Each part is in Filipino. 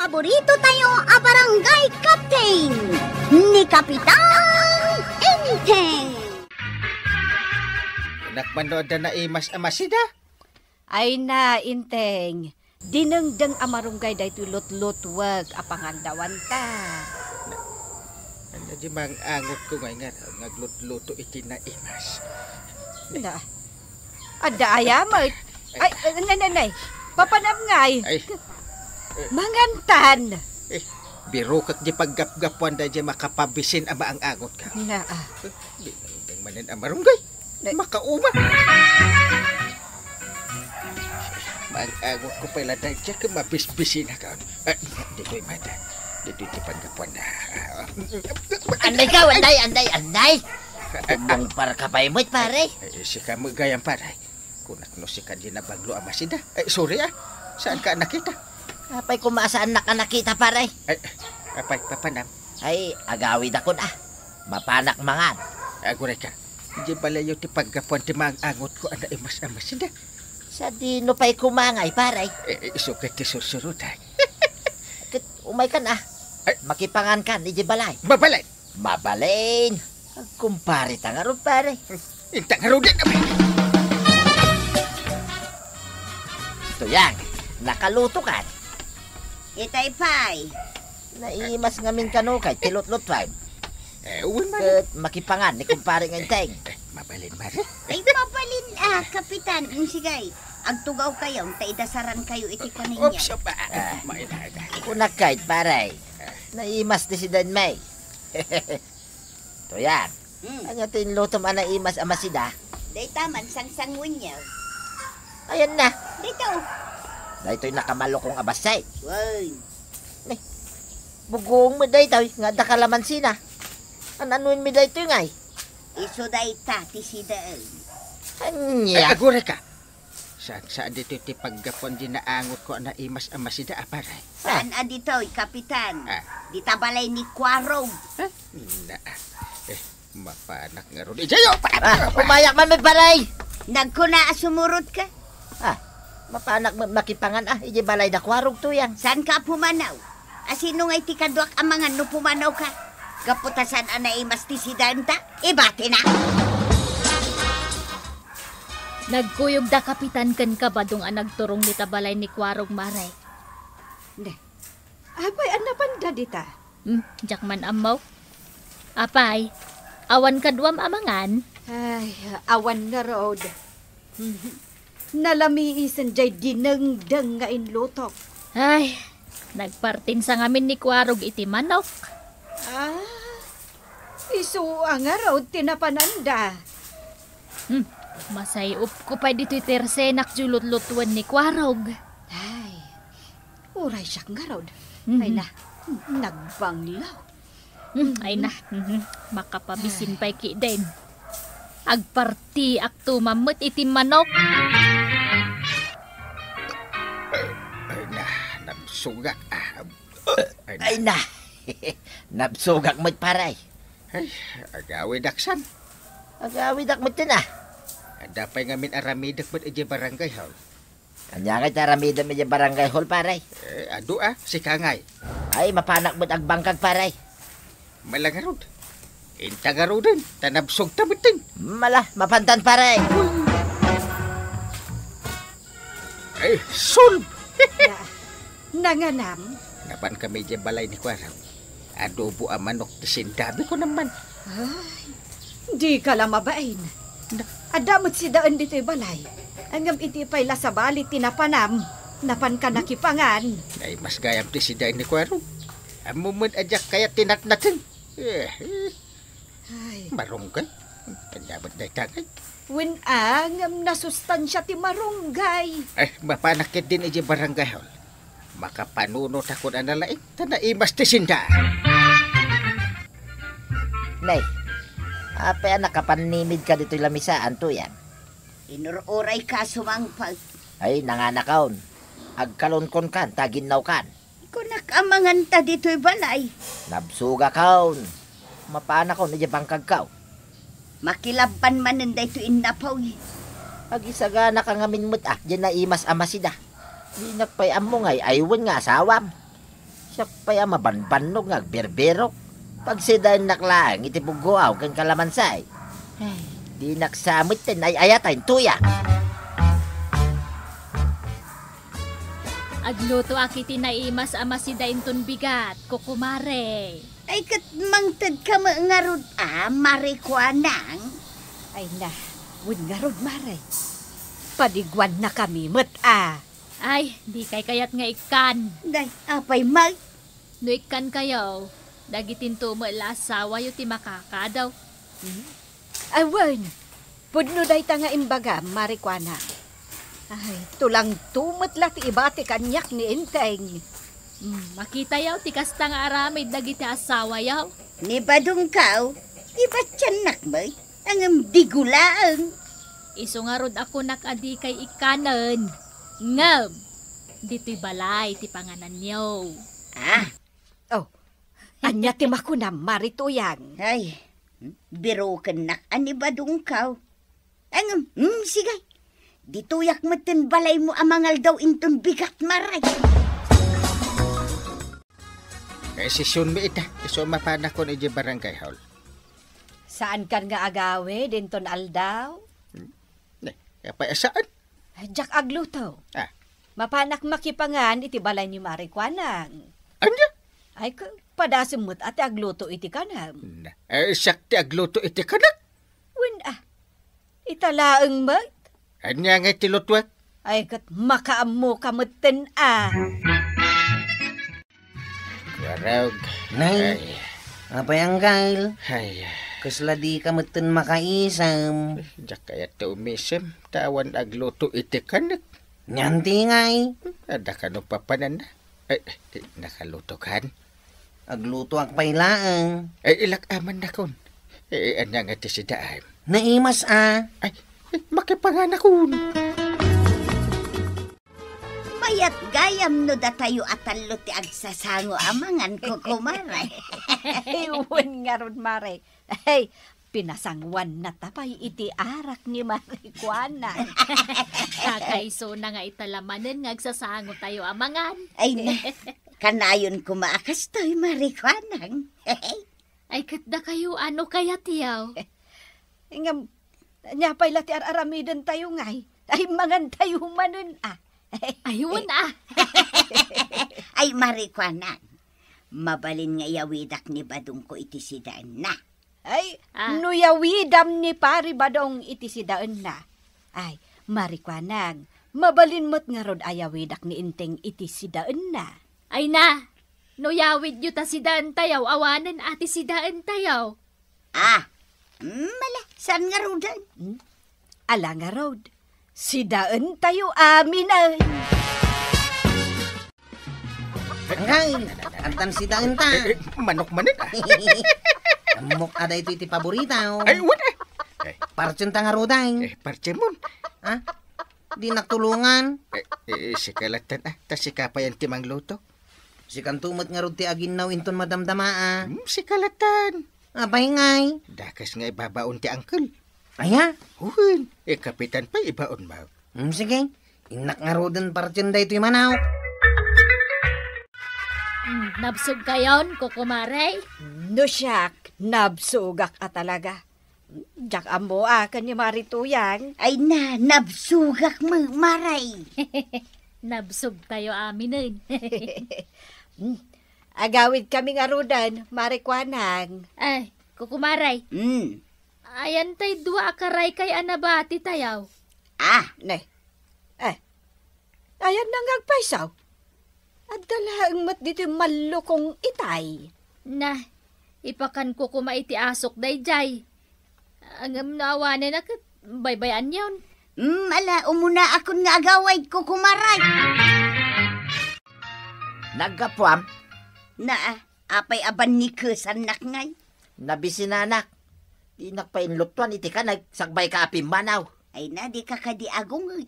Paborito tayo a barangay captain ni Kapitan Enteng. Nakmanood na imas amasida. Ay na, Inteng. Dinengdeng amarunggay daytoy lot-lotwag apangandawan ta. Ano di mang angot ko nga ngaglut-luto iti na imas. Na. Ada ayamot. Ay, nanay. Papanam ngay. Ay, Mangantan. biro kag di paggap-gapuan da di makapabisin ama ang angot ka. Na. Di nang manin amarunggay. Makauma. Mang angot ko pala da di ka mabisbisin na ka. Di ko'y mata. Di di paggapuan na. Anday ka, anday. Kumong para kapaymot, pare. Si ka magayang paray. Kunak no si ka di na baglo amasida. Sorry Saan ka nakita? Apay kumasaan na ka nakita, pare. Apay papanam. Ay, agawid ako na. Mapanak mangan. Aguray ka. Di balayo ti paggapuan ti mga angot ko ana imas amasida. Sa dino pa'y kumangay, pare. Isukat ti sursurutan. Umay ka na. Makipangan ka, di balay. Mabalay. Mabalin. Kumpare tangarod, pare. Intangaro din naman. Ito yan. Nakaluto ka. Itay pay. Naimas ngamin kanukay, tilot-lot five. Uwan man. Makipangan ni kumpare ng teng. Mabalin mare. Ay mapalin Kapitan. Sigay. Agtugaw kayo. Taidasaran kayo iti kaninya. Oops, ba? Mainaga. Kunak kahit, pare. Naimas ni si Dan May. Ito yan. Ano ito yung luto man naimas amasida? Day taman sang-sangun niya. Ayan na. Dito. Dahil ito'y nakamalokong abasay. Wow. Bugong mo dahil nga dakalaman sina. Anuin mo dahil ito ngay? Iso day tati si daan. Anya? Aguray ka. Saan dito ti paggapuan di naangot ko na imas amasida aparay. Saan adito'y, Kapitan? Di tabalay ni Kwarog. Mapanak nga ron. Ijayo! Pumayak man may paray! Nagkuna sumurot ka? Mapanak makipangan iji balay da kwarog to yan. Saan ka pumanaw? Asino nga iti kadwak ang mga no pumanaw ka? Kaputasan anay mas ti si Danta? Ibati na! Nagkuyog da kapitan ken kabadong nagturong ni tabalay ni Kwarog Maray. Abay, anapan da dita? Jakman amaw. Apay, awan kadwam amangan. Ay, awan na road. Nalamiisan jay dinengdeng nga inlutok. Ay, nagpartin sa ngamin ni Kwarog iti manok. Isu nga road tinapananda. Masayop ko pa dito tersenak julot-lutuan ni Kwarog. Ay, uray siya nga road. Ay na, nagbanglaw. Ay na, makapabisin pa'y ki-den. Agparti akto mamut iti manok. Ay na, nabsugak. Ay na, nabsugak mo't paray. Ay, agawid aksan. Agawid ak mo't yun Dapay ngamin aramidak mo't iji barangay hall. Kanya nga taramida medya barangay hall, paray. Ado si Kangay. Ay, mapanak mo't agbangkag, paray. Malangarod. Intangarod din. Tanabsog tamutin. Mala, mapantan, paray. Ay, sul! Nanganam? Napan kami dyan balay ni Kwarang. Adobo ang manok ti sindabi ko naman. Ay, di ka lang mabain. Adamot si daan dito'y balay. Angam iti pa'y lasabali tinapanam. Napan ka nakipangan. Ay, mas gayam ti si Day ni Kwarang. Amumad adyak kaya tinak natin. Ay, Marunggay. Kandabat day kagay. win angam nasustansya ti marunggay. Ay, mapanakit din iji barangay hall. Makapanunot ako na nalaing. Tanaimas ti sinda. Nay, apay nakapanimid ka dito'y lamisaan to yan. Inururay ka sumangpag. Ay, nanganakaon. Agkalonkon kan, taginaw kan. Kunak amangan ta dito'y balay. Nabsuga kaon. Mapana ko, nadya bangkag kaw. Makilaban man nanda ito inapaw. Agisagana ka ngamin mo't dyan na imas amasida. Di nagpayam mo ngay, aywan nga asawam. Siya pa'y mabanbanog nga berberok. Pag sidain naklaan, itipuguaw kang kalamansay. Ay, di naksamit tin ay ayatayin tuya. Agluto akiti naimas ama si Dainton bigat, kukumare. Ay kat mangtad ka mangarod marikwanang. Ay na, wun nga rod, Mare. Padigwan na kami, Ay, di kay kayat nga ikan. Day, apay mag. No ikan kayo, dagitin tumo ila asawa yu ti makakadaw. Awan, pudno day ta nga imbaga, marikwana. Ay, tulang tumot la ti ibati kanyak ni Inteng. Makita yaw, ti kasta nga aramid dagiti asawa yaw. Ni badong kaw, iba tiyanak mo, ang digulaang. Iso nga rod ako nakadi kay ikanan. Ngam, dito'y balay ti panganan niyo. Oh, anya ti makunam, marituyang. Ay, biro ka nak, ani badong kaw. Ang, sige. Dituyak mo tin balay mo amangal daw inton bigat maray. Si Sun mi ita. Iso mapana ko ni barangay hall. Saan kan nga agawe, dinton aldaw? Apa saan? Jack agluto. Mapanak makipangan iti balay ni marikwanang. Anya? Ay, padasimot ati agluto iti kanam. Sakti agluto iti kanak. Win italaang mat. Anya nga tilutwak? Ay, kat makaamo kamutin Warag. Nay, apa yang gail? Ay, Kasla di ka matan makaisam. jak kaya to umisem. Tawan agluto iti kanak. Nyanti ngay. Ada ka no papanan na. Ay, nakaluto kan? Agluto ak pailaang. Ay, ilak aman na kon. Anya nga ti si Daim. Naimas Ay, makipanganakon. Mayat gayam no datayo atalo ti agsasango amangan ko kumaray. Ewan nga ron, Mare. Ay, pinasangwan na tapay iti arak ni marikwana. Kakaiso na nga italamanin nga agsasango tayo amangan. Ay na, kanayon kumaakas to'y marikwanang. Ay katda kayo ano kaya tiyaw? Ingam, nyapay lati aramidan tayo ngay. Ay, mangan tayo manun Ayun Ay marikwanang, mabalin nga yawidak ni badong ko iti sidaan na. Ay, nuyawidam ni pari badong iti sidaan na. Ay, marikwanang, mabalin mo't nga rod ayawidak ni Inteng iti sidaan na. Ay na, no yawid yu ta sidaan tayaw, awanan ati sidaan tayaw. Mala, saan nga rodan? Ala nga rod, sidaan tayo amin ay. Ngay, antan si daen ta. Manok manin. Amok ada itu iti paborita. Ay, wala. Parcun ta nga roday. Parchemon. Di naktulungan. Si kalatan tas si kapayan timang luto. Si kantumot nga rod ti aginaw inton madamdama Si kalatan. Apay ngay. Dakas nga ibabaon ti angkel. Aya? Hun, kapitan pa ibaon mo. Sige. Inak nga rodan parcun da ito'y manaw. Nabsog kayon, kukumaray. No siyak, nabsugak talaga. Jak ambo kan ni marituyang. Ay na, nabsugak mo, maray. Nabsog tayo aminin. Agawid kami nga rodan, marikwanang. Ay, kukumaray. Ayan tay dua akaray kay anabati tayaw. Ne. Ayan nang agpaisaw. At dalaang mat dito malukong itay. Na, ipakan ko kumaiti asok dayjay. Ang naawanan na baybayan yun. Ala, umuna akon nga agaway ko kumaray. Nagkapuam. Apay aban ni kesanak ngay. Nabisinanak. Di nakpainluptuan iti ka nagsagbay ka apim manaw. Ay na, di ka kadiagong.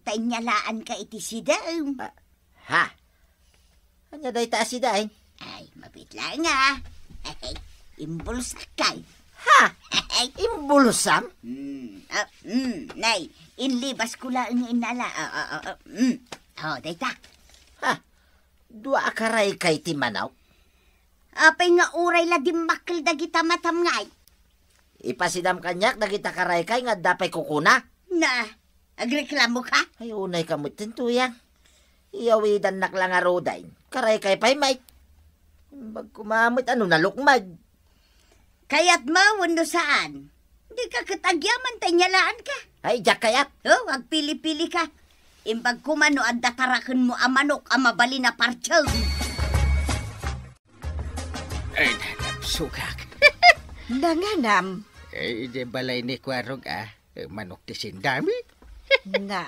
Tainyalaan ka iti sidaam. Ha? Anya day taas si day? Ay, mabitla nga. Imbulsa kay. Ha? Imbulsam? Nay, inlibas ko lang inala. Dayta. Ha? Dua akaray kay ti manaw. Apay nga uray la dimakkel dagita matam ngay. Ipasidam kanyak dagita karay kay nga dapay kukuna. Na, agreklamo ka? Ay unay kamot tin tuyang. Iyawidan naklang arodain. Karay kay pay may. Bag kumamit ano nalukmad. Kaya't mawano saan? Di ka katagyaman tayo nyalaan ka. Ay jak kayat. Oh, wag pili-pili ka. Imbag kumano at datarakan mo amanok ang mabali na partsog. Ay, nanapsugak. Nanganam. Ay, di balay ni Kwarog, manok ti sindami. Nga,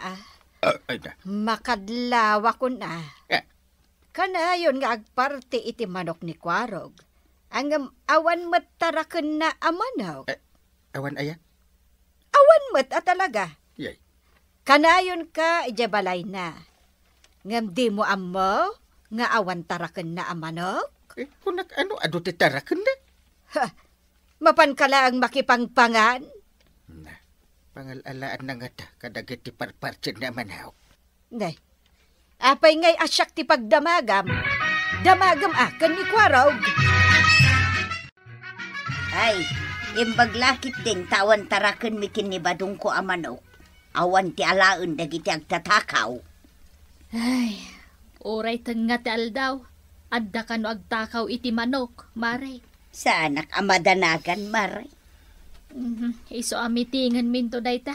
Ay, na. makadlawa ko na. Ah. Kanayon nga agparte iti manok ni Kwarog. Ang awan mataraken na amanaw. Awan aya? Awan mat talaga. Yay. Kanayon ka ijabalay na. Ngam di mo amo nga awan taraken na amanok. Kunak ano, ado ti tarakan na? Mapan ka lang makipangpangan. Na, pangalalaan na nga ta, kadagit ti parpartsin na manaw. Nay, apay ngay asyak ti pagdamagam. Damagam akan ni Kwarog. Ay, imbag lakit din tawan tarakan mikin ni badong ko amanok. Awan ti alaen dagiti agtatakaw. Ay, oray nga ti aldaw. Adda ka no agtakaw iti manok, mare. Sa anak amadanagan, Mare. Iso amitingan minto dayta.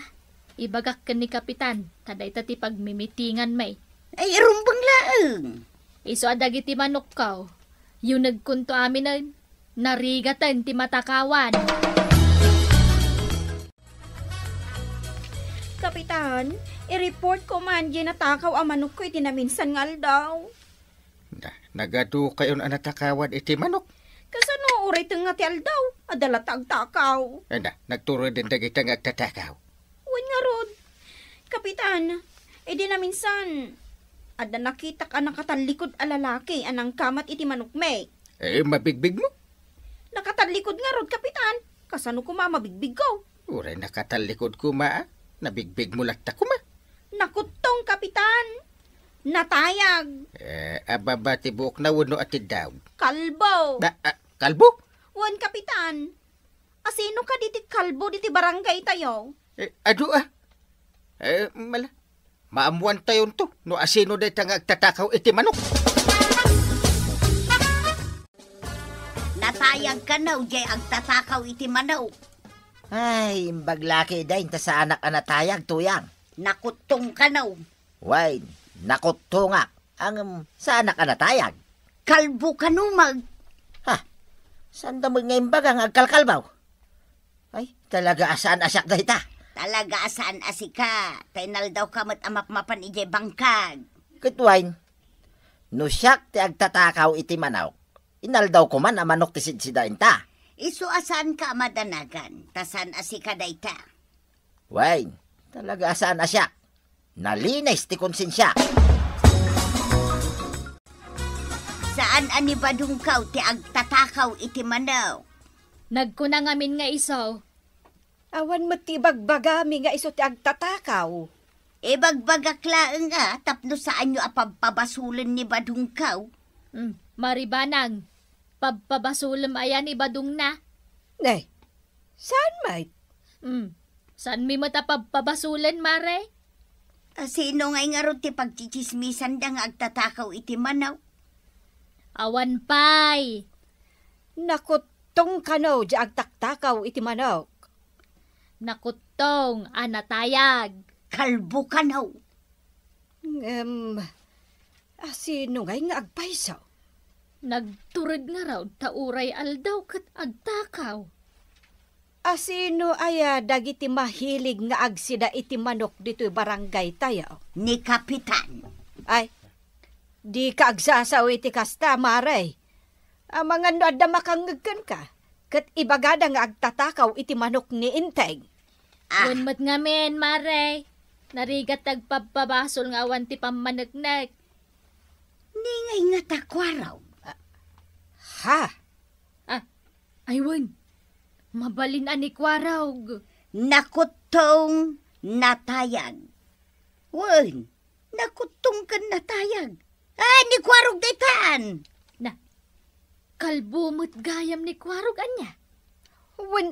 Ibagak ka ni kapitan, tadayta ti pagmimitingan may. Ay, rumbang laeng. Iso adag iti manok kaw. Yung nagkunto amin narigatan ti matakawan. Kapitan, i-report ko man di natakaw ang manok ko iti naminsan ngal daw. Na, nagado kayon anatakawan iti manok. Kasano uray nga ti aldaw, adala tagtakaw. Ay na, nagturo din dagita nga agtatakaw. Wan nga rod. Kapitan, edi naminsan, ada nakita ka nakatalikod a lalaki anang kamat iti manok may. Mabigbig mo? Nakatalikod nga rod, kapitan. Kasano ko mabigbig ko? Uray nakatalikod ko nabigbig mo lakta ko Nakutong, kapitan. Natayag. Ababa ti buok na wano at daw. Kalbo. Kalbo? Wan, kapitan. Asino ka diti kalbo diti barangay tayo? Ado mala. Maamuan tayon to. No asino day tang agtatakaw iti manok. Natayag ka na, ujay agtatakaw iti manok. Ay, imbaglaki dahin ta sa anak anatayag tuyang. Nakutong ka na. Why, nakutungak ang sa anak anatayag. Kalbo ka numag. Saan da mo ngayon bagang agkalkalbaw? Ay, talaga asaan asyak dahi ta. Talaga asaan asika. Tainal daw kamat amap-mapan ijay bangkag. Kitwain, no siyak ti agtatakaw iti manaw. Inal daw ko man amanok ti sidsidain ta. Isu asaan ka madanagan. Tasan asika dayta. Why, talaga asaan asyak. Nalinis ti konsensya. Saan ani badung kaw ti agtatakaw iti manaw? Nagkunang amin nga iso. Awan matibag-bagami nga iso ti agtatakaw. Bagbagak laeng nga, tapno saan nyo apabpabasulan ni badung kaw? Maribanang, pabpabasulam ayan ni badung na. Nay, saan may? Saan mi matapabpabasulan, mare? Sino ngay nga ron ti pagchichismisan da nga agtatakaw iti manaw? Awan pay. Nakutong kano di agtaktakaw iti manok. Nakutong, anatayag. Kalbo ka na. Sino ngay nga agpaisaw? Nagturad nga raw tauray aldaw kat agtakaw. Sino aya dagiti mahilig nga agsida iti manok dito'y barangay tayo? Ni Kapitan. Ay, di ka agsasaw iti kasta, maray. Mga no adda makangagkan ka. Kat ibagada nga agtatakaw iti manok ni Inteng. Mat nga men, mare. Narigat agpababasol nga awan ti pamanagnag. Ningay nga takwaraw. Ha? Aywan. Mabalin ani kwarawg. Nakutong natayag. Wan, nakutong ka natayag. Ni Kwarog daytan. Na, kalbumot gayam ni Kwarog anya. Wen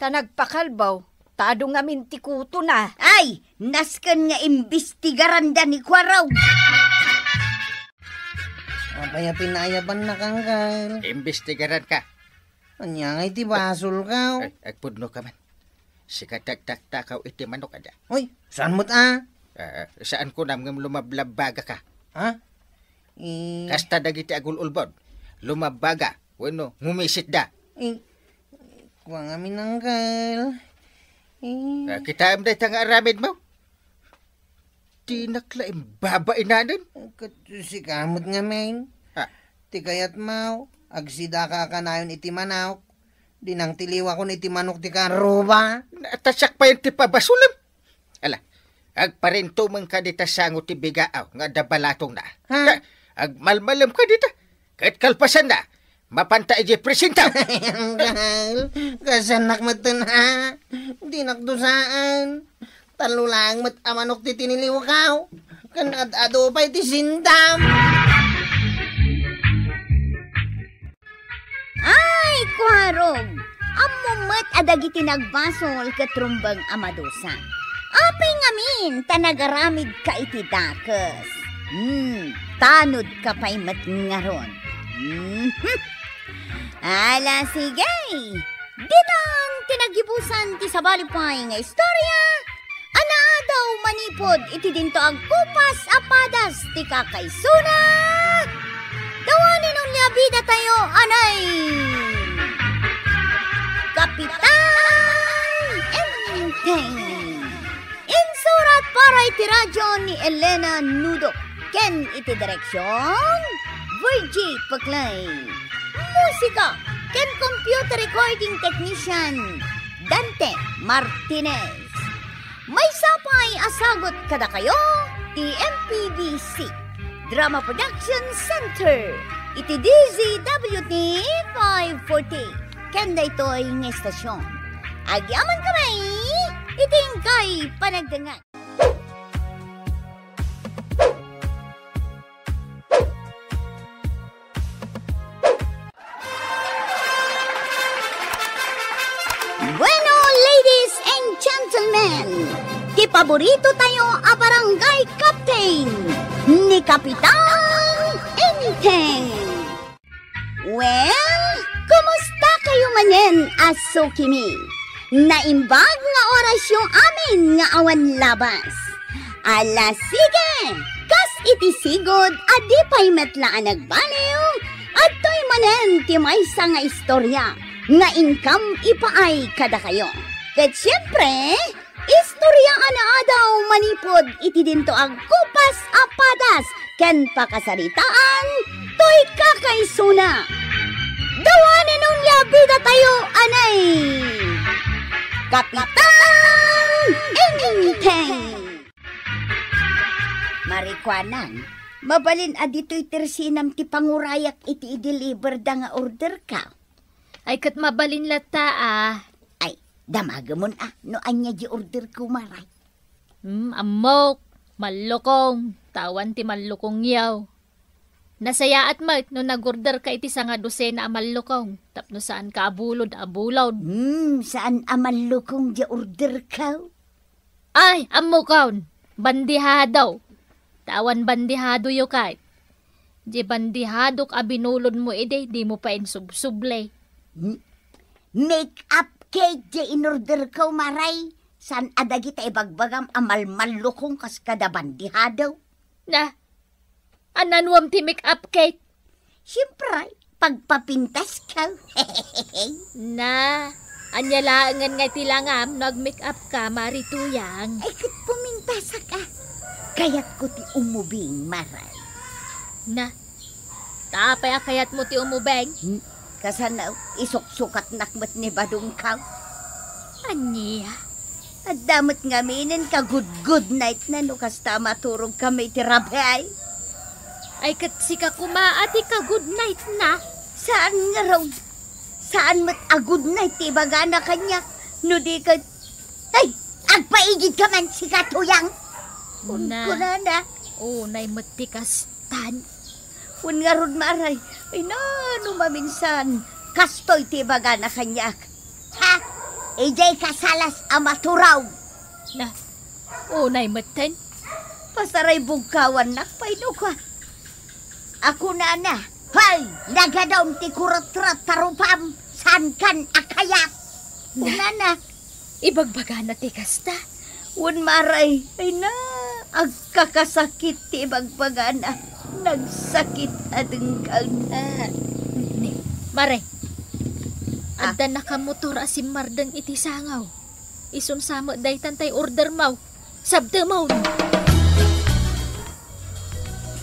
tanagpakalbaw, tado nga mintikuto na. Ay, nasken nga imbestigaran da ni Kwarog. Apaya pinayaban na kang kal. Imbestigaran ka. Anya nga iti basol ka. Ay, agpudno ka man. Sikatagtakaw iti manok ada. Hoy, saan mo't ah? Saan ko namang lumablabaga ka? Ha? Kasta dagiti agul-ulbod. Lumabaga. Bueno, ngumisit da. Kuha nga minanggal. Kita am day tanga aramid mo. Tinaklaim babae nanin. Si kamot nga men. Ti kayat mau. Agsida ka kanayon iti manok. Dinang tiliwa ko iti manok ti karuba. Natasak pa yung ti pabasulam. Ala, agparinto man ka dita sango ti bigaaw nga dabalatong na. Ha? Agmalmalam ka dita. Kahit kalpasan na. Mapanta iji presenta. Anggal, kasanak matan ha. Di nakdusaan. Talo lang mat amanok ti tiniliwakaw. Kan ado pa iti sindam. Ay, Kwarog. Amumat adagiti nagbasol katrumbang amadosa. Apay ngamin, tanagaramid ka iti dakes. Tanod ka pa'y matngaron. Ala, sige. Dinang tinagibusan ti sabalipay nga istorya. Ana daw manipod iti dinto ang kupas apadas ti kakaysuna. Dawanin nung labida tayo, anay! Kapitan Enteng! Insurat para iti radyo ni Elena Nudo. Ken iti direksyon, Virgie Paclay. Musika, ken computer recording technician, Dante Martinez. May sapay asagot kada kayo, ti MPBC. Drama Production Center. Iti DZWT 540. Kanda ito'y ng estasyon. Agyaman kamay, iting kay panagdangan. Bueno, ladies and gentlemen, ti paborito tayo a barangay captain ni Kapitan Enteng. Well, kumusta kayo manen, asukimi? Naimbag nga orasyon amin nga awan labas. Ala sige, kas iti sigod adi pa'y metlaan nagbaliw at to'y manen ti maysa nga istorya nga income ipaay kada kayo. Ket siyempre, istorya ana daw manipod iti dinto ang kupas apadas ken pakasaritaan to'y kakaysuna. Dawanin nung labida tayo, anay! Kapitan Enteng! Marikwanan, mabalin adito'y tersinam ti pangurayak iti i-deliver da nga order ka. Ay kat mabalin lata Ay, damagamon no anya di order ko maray. Amok, malukong, tawan ti malukong yaw. Nasaya at mat no nag-order ka iti sa nga dosena amalukong. Tapno saan ka abulod. Saan amalukong di order ka? Ay, amukon, bandihadaw. Tawan bandihado yo kahit. Di bandihadok abinulod mo ide, di mo pa insubsuble. Make-up cake di in-order ka maray. Saan adagita ibagbagam amalmalukong kas kada bandihadaw? Na, ananwam ti make-up cake. Siyempre, pagpapintas ka. Na, anyalaangan nga tilangam, nag-make-up ka, marituyang. Ay, kat pumintas ka. Kaya't ko ti umubing, maray. Na, tapay kayat mo ti umubeng. Kasana, isok-sukat nakmat ni Badong ka. Anya? At damot nga minin ka good night na no kasta maturog kami ti rabay. Ay kat sika kumaati ka good night na. Saan nga raw? Saan mat a good night ti baga na kanya? No di ka... Ay! Agpaigid ka man si Katuyang! Na. Kunana. Oh, nay matikas. kapitan. Kun nga ron maray, ay maminsan, kastoy tibaga na kanyak. Ha? Ijay kasalas amaturaw. Na, unay maten. Pasaray bugkawan na, paino ka. Ako na. Hay, nagadaw ti kurot-kurot tarupam, san kan akayat. Una na. Ibagbaga na ti kasta. Un maray, ay agkakasakit ti ibagbaga na. Nagsakit adengkal na. Ni, Mare. Adda nakamotor asim mardang iti sangaw. Isun samo day tantay order maw. Sabda maw.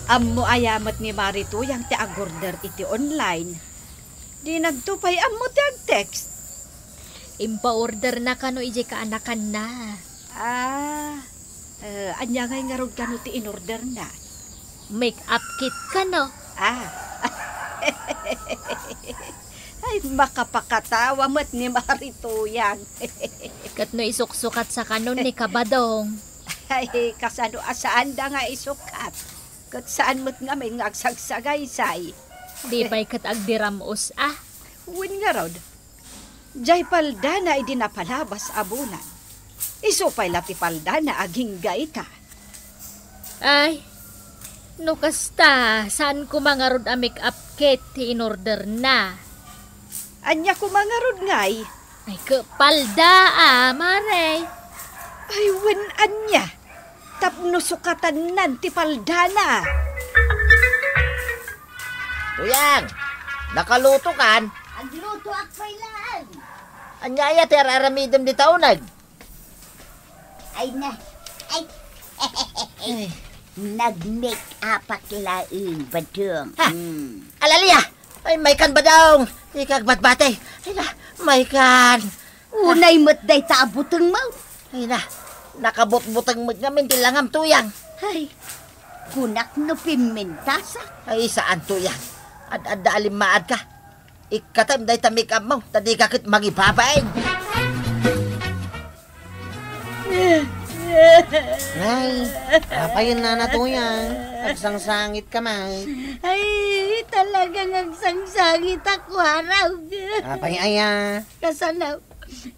Ammo ayamat ni Marito yang ti agorder iti online. Di nagtupay ammo ti ag-text. Impa-order na kano ije kaanakan na. Anya ngay nga rod kano ti in-order na. Make-up kit kano. Ay, makapakatawa mo't ni Marito yang. Katno isuksukat sa kanon ni Kabadong. Ay, kasano asaan da nga isukat. Kat saan mo't nga may ngagsagsagaysay. Di ba'y kat agdiramos Win nga rod. Jay palda na idinapalabas abunan. Iso pa'y lati palda na aging gay ka. Ay, no kasta, saan ko mga rod a make-up kit in-order na? Anya ko mga rod ngay. Ay, kapalda Mare. Ay, win anya. Tapno sukatan nan ti palda na. Tuyang, nakaluto kan? Agluto akpay lang. Anyaya ti araramidem di taunag. Ay. Nag-make up akilain, Badong. Ha? Alaliya! Ay, may kan ba daw? Ikag batbate. Ay na, may kan. Unay mo't day taabutang mo. Ay na, nakabot-butang ngamin tilangam tuyang. Ay, kunak no pimentasa. Ay, saan tuyang? Ad-adda alimaad ka. Ikatam day ta make up mo, tadi kakit magibabain. Ay, apayin na tuyang. Agsangsangit ka, may. Ay, talagang agsangsangit ako haraw. Apay aya. Kasanaw,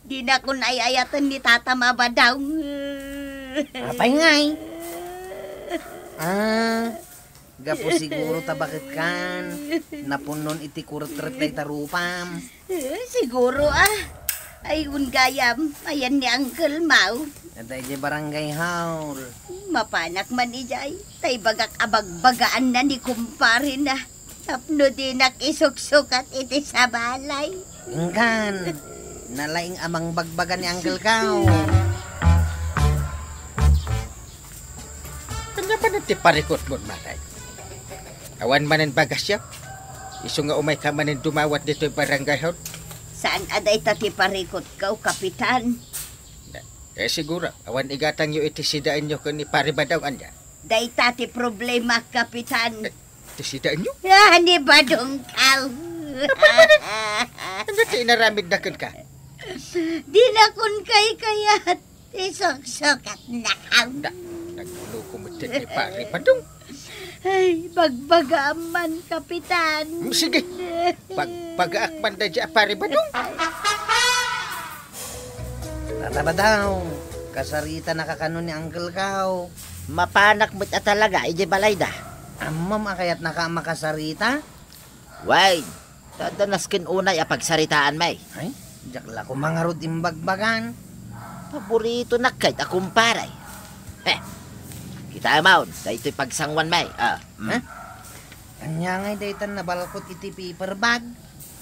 di na ko naayayatan ni Tata Mabadaw. Apay ngay. Gapo siguro tabakit kan. Napunon iti kurot-kurot day tarupam. Siguro Ay, gayam, ayan ni Uncle Mau. Atay di barangay haul. Mapanak man ijay. Tay bagak abagbagaan na ni kumpare na. Tapno di nakisuksukat iti sa balay. Ingkan, nalaing amang bagbagan ni Uncle Kao. Kanya ba na ti parikot mo, Matay? Awan manan bagas siya? Iso nga umay ka manan dumawat dito yung barangay haul? Saan aday tati parikot ka, Kapitan? Siguro, awan igatang yung itisidaan nyo kung ni Paribadaw anya. Day tati problema, Kapitan. Itisidaan nyo? Ni Badong Kaw. Ano ti inaramid na ka? Di na kun kayat. Isok-sokat na kaw. Nagluloko mo din ni Paribadaw. Ay, bagbagaman, Kapitan. Sige, pag-aakman na dyan, Paribadaw. Tataba daw, kasarita nakakano ni Uncle Kao. Mapanak mo't talaga, ije balay da. Amam akayat nakamakasarita? Way, tadanaskin unay apagsaritaan may. Ay, jakla ko mga rod imbagbagan. Paborito na kahit akong paray. Kita maun, da ito'y pagsangwan may. Anya ngay daytan na balakot iti paper bag.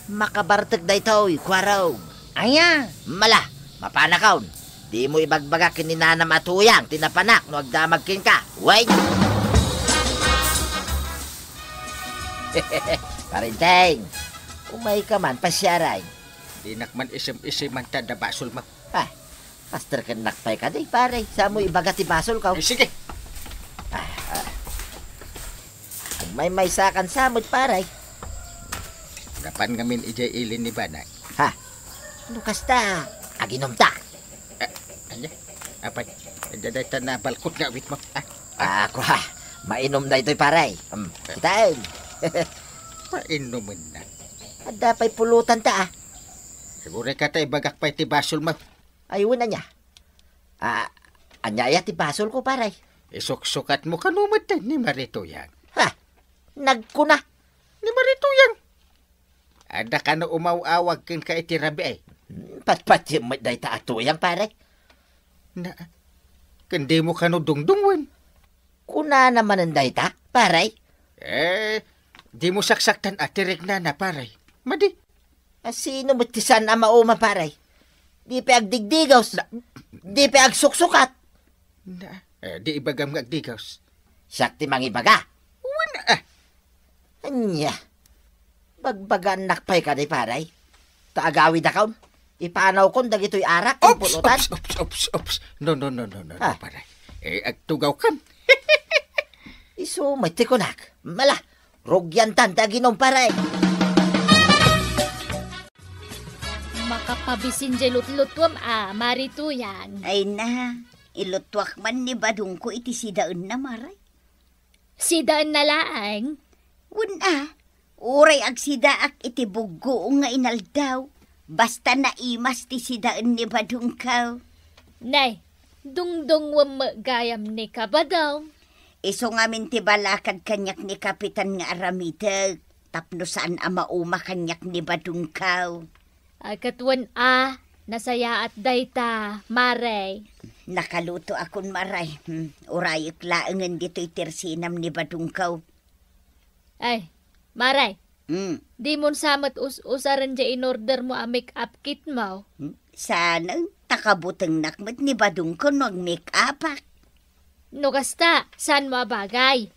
Makabartag da ito'y kwaraw. Aya, Mala, mapanakaon. Di mo ibagbaga kininanam atuyang, tinapanak, no agdamagkin ka. Way! Parinteng, umay ka man, pasyaray. Di nakman isim-isim man tada basol mo. Master ka nakpay ka di, pare. Sa mo ibaga ti basol ka. Sige. May sakan samod, pare. Kapan ngamin ijay ilin ni Banay. Lukas ta, aginom ta. Anya? Apa? Daday ta na balkot nga wit mo. Ako mainom na ito'y paray. Kitain. Painuman na. At dapay pulutan ta Siguro ka tayo bagak pa iti basol mo. Ayun na niya. Anyaya ti basol ko paray. Isuksukat mo kanumatan ni Maritoyang. Ha? Nagkuna. Ni Maritoyang. Ada ka na umaw-awag kin ka iti rabi ay. Patpat yung day ta atuyang paray. Na, kundi mo ka no dungdungwan. Kuna naman ang day ta, paray. Di mo saksaktan ati regna na paray. Madi. Sino matisan ang mauma paray? Di pa agdigdigaws. Di pa agsuksukat. Na, di ibagam nga agdigaws. Sakti mangibaga. Wala Anya. Bagbagan nakpay ka di paray. Taagawid na kaon. Ipanaw kon dagitoy arak ang pulutan. Ops. No, Ah. paray. Agtugaw kan. Iso matikonak. Mala. Rogyan tanda ginom paray. Makapabisin di lutlutwam Maritoyang. Ay na, ilutwak man ni Badong ko iti sidaan na maray. Sidaan na laang. Uray ag sidaak iti bugo nga inaldaw. Basta naimas ti sidaan ni Badong kaw. Nay, dungdong wam gayam ni kabadaw. Iso ngamin ti balakad kanyak ni Kapitan nga Aramidag. Tapno saan mauma kanyak ni Badong kaw. Agkatwan nasaya at dayta, Maray. Nakaluto akon maray. Urayik laangan dito'y tersinam ni Badong kaw. Ay, Maray. Di mo samat usaran dya in order mo make-up kit mo. Sana takabutang nakmat ni Badong ko no make-upak. No kasta, saan mo bagay?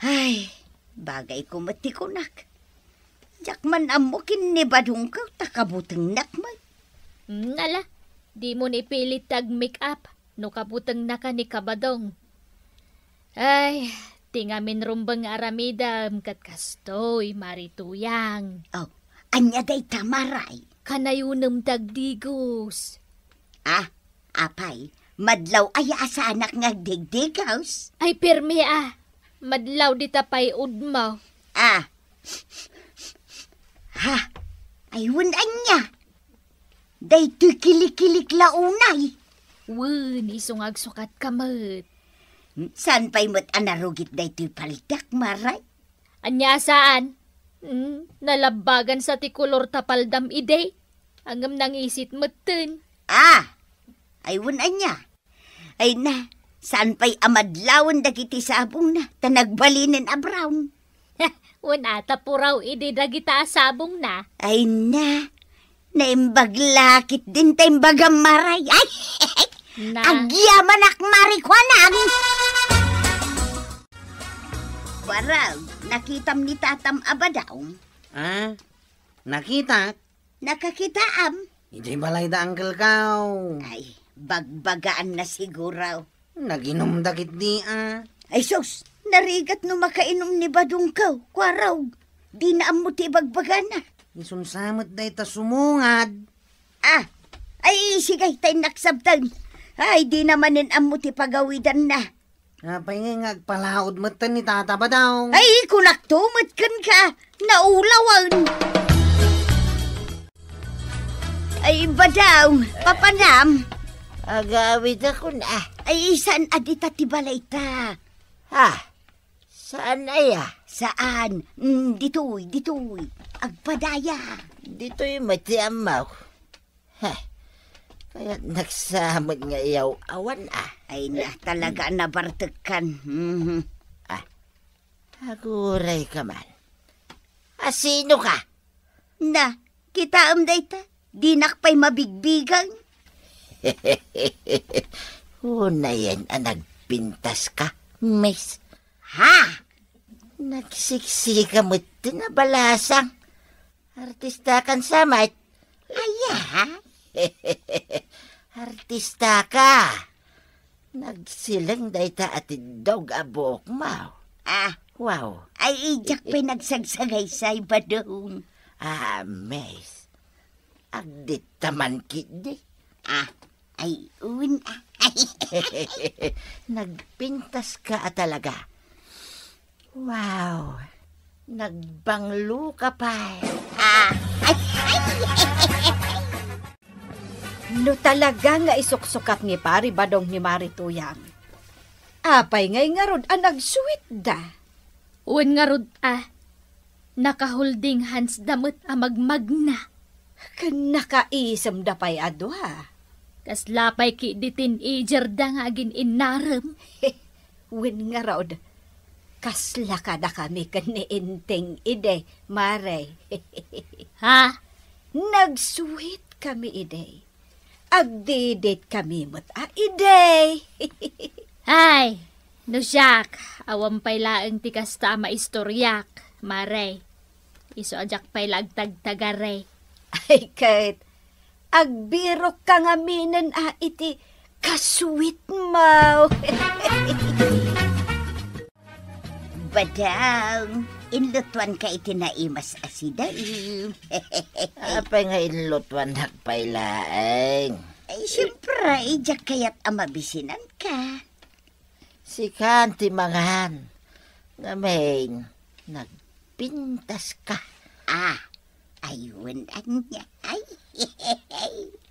Ay, bagay ko matikunak. Jakman amukin ni Badong ko takabutang nakmat. Nala, di mo nipilit tag make-up. No kabutang naka ni kabadong. Ay, tingamin rumbang aramidam kat kastoy, Maritoyang. Oh, anya day tamaray. Kanayunam tagdigos. Apay, madlaw ay asa anak nga digdigaws. Ay, pirmi madlaw di tapay udmaw. Ayun anya. Daytoy kilik-kilik launay. Wen, isong agsukat kamot. San pa'y mo't anarugit daytoy paldak, maray? Anya saan? Nalabagan sa tikulor tapaldam ide. Angam nang isit meten. Ayun anya. Ay na, saan pa'y amadlawan dagiti sabong na, tanagbalinin a brown. Wen ata puraw ide dagita sabong na. Ay na, naimbaglakit din taimbagam maray. Ay, Na. Agyaman ak marikwanang. Warag, nakitam ni tatam abadaw. Nakita? Nakakitaam. Hindi balay da uncle kaw. Ay, bagbagaan na siguraw. Naginom dakit di Ay sus, narigat no makainom ni Badong kaw. Kwaraw, di na mo ti bagbagan na. Isunsamot da ita sumungad. Ay sigay tay naksabtan. Ay, di namanin amo ti pagawidan na. Apay nga agpalaod matan ni tata ba daw? Ay, kunaktumot kan ka. Naulawan. Ay, badaw, papanam. Agawid ako na. Ay, saan adita ti balay ta? Saan aya? Saan? Ditoy. Agpadaya. Dito'y matiamaw. Kaya nagsamot nga iyaw awan Ay na, talaga nabartekan. Aguray ka man. Sino ka? Na, kita dayta. Di nakpay mabigbigang. Una yan nagpintas ka, miss. Nagsiksika mo tinabalasang. Artista kan samay. Artista ka. Nagsilang dayta at dog abok mo. Wow. Ay, ijak pa'y nagsagsagay-say badong. Miss. Agdit taman kidi. Ay, una. Nagpintas ka talaga. Wow. Nagbanglo ka pa. No talaga nga isuksukat ni Pari Badong ni Marituyang. Apay ngay nga rod nagsuwit da. Uwan nga rod nakaholding hands damot magmagna. Nakaisam da pay adwa. Kas lapay ki di teenager da nga agin inarem. Wen nga rod. Kasla ka da kami kaniinteng ide, Mare. Ha? Nagsuwit kami ide. Agdidit kami mo't ide. Ay, no siyak, awam pay laeng ti kasta maistoryak, Mare. Iso ajak pay lagtagtagare. Ay, kahit agbirok ka nga minan iti kasuwit mo. Badang, inlutuan ka iti naimas asidaim. Apay nga inlutuan nagpailaeng. Ay, siyempre, ijak kaya't amabisinan ka. Si Kanti mangan. Ngaming, nagpintas ka. Ayun niya. Ay,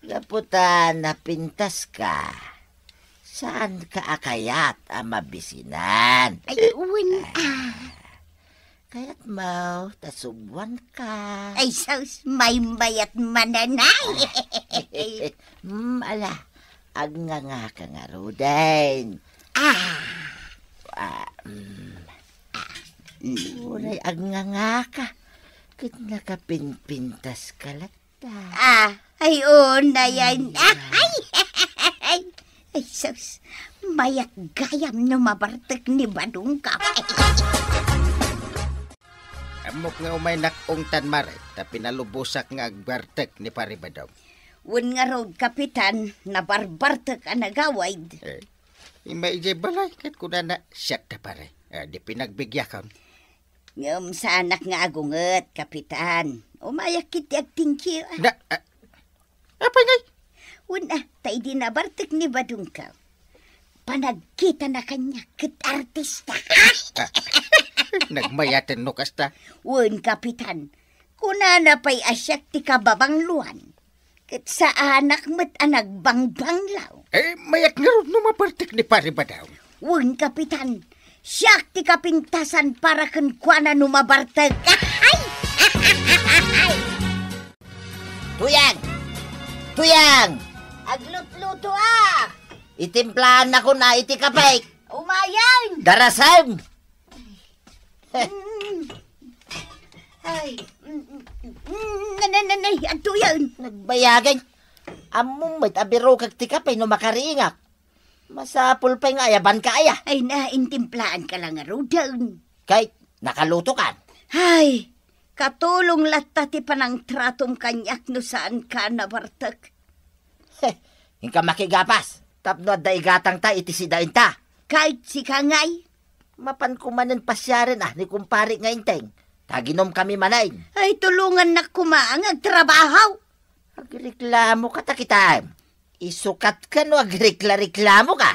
Laputan na pintas ka. Saan ka akayat ang mabisinan? ayun. Kaya't mau, tasubuan ka. Ay, saus, may bayat mananay. Ala, nga ka nga rodain. Unay nga ka. Kit nakapinpintas ka lata. Ayun na yan. Ay, saus, mayat gayam no mabartek ni Badong ka. Amok nga umay nakong tan Mare, ta pinalubusak nga agbartek ni Pari Badong. Wen nga road kapitan, nabarbartek ang nagawaid. Imay ijay balay, kat kuna na siyak na Pare. Di pinagbigyakan. Ngam sa anak nga agunget, kapitan. Umayak kiti agtingki. Apa ngay? Una, tay di nabartek ni Badong ka. Panagkita na kanya kit artista. Nagmayatan no kasta. Wen, kapitan, kuna na pa'y asyak ti kababangluan. Kit sa anak mo't nagbangbanglaw. Mayak nga rin numabartek ni Pari Badong. Wen, kapitan, siyak ti kapintasan para kan kuana numabartag. Tuyang! Tuyang! Aglut-luto Itimplahan ako na iti kapay. Umayang! Darasam! Ay, nanay, ato yan. Nagbayagan. Among may abiro kag ti kapay no makariingak. Masapul pa nga ayaban ka aya. Ay, naintimplaan ka lang nga rodan. Kay nakaluto ka. Ay, katulong lata ti panang tratom kanyak no saan ka nabartag. Hingka makigapas. Tapno at daigatang ta iti sidain ta. Kahit si Kangay. Mapan kumanan pasyarin ni kumpari nga inteng. Taginom kami manain. Ay, tulungan na kumaang agtrabahaw. Agreklamo ka takitaan. Isukat ka no agrekla-reklamo ka.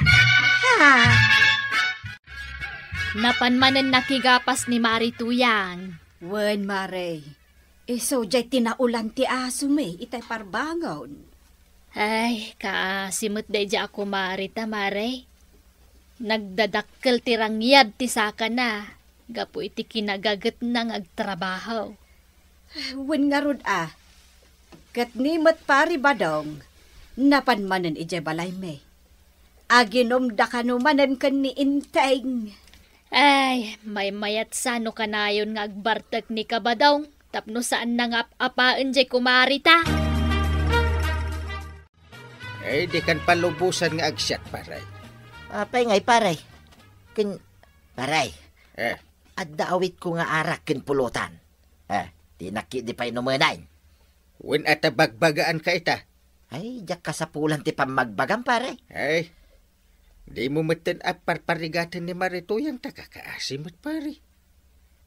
Napanmanan nakigapas ni Marituyang. Wen, Mare. So, jay tinaulan ti asume, itay parbangon. Ay, kaasimot day di ako Marita, Mare. Nagdadakkel ti rangyad ti saka na. Gapo iti kinagagat nang agtrabaho. Wen nga rod kat nimot Pari Badong, napanmanan ije balay me. Aginom da kanumanan kan ni inteng. Ay, may mayat sano kanayon nga agbartag ni Kabadong. Tapno saan nang apaan jay kumarita. Di kan palubusan nga agsyat, Paray. Apay ngay paray. Paray. At daawit ko nga arak kin pulutan. Di di pa'y numanain. Wen at bagbagaan ka ita. Ay, jak kasapulan ti pamagbagan paray. Ay, di mo matan parparigatan ni Marituyang takakaasimot pare.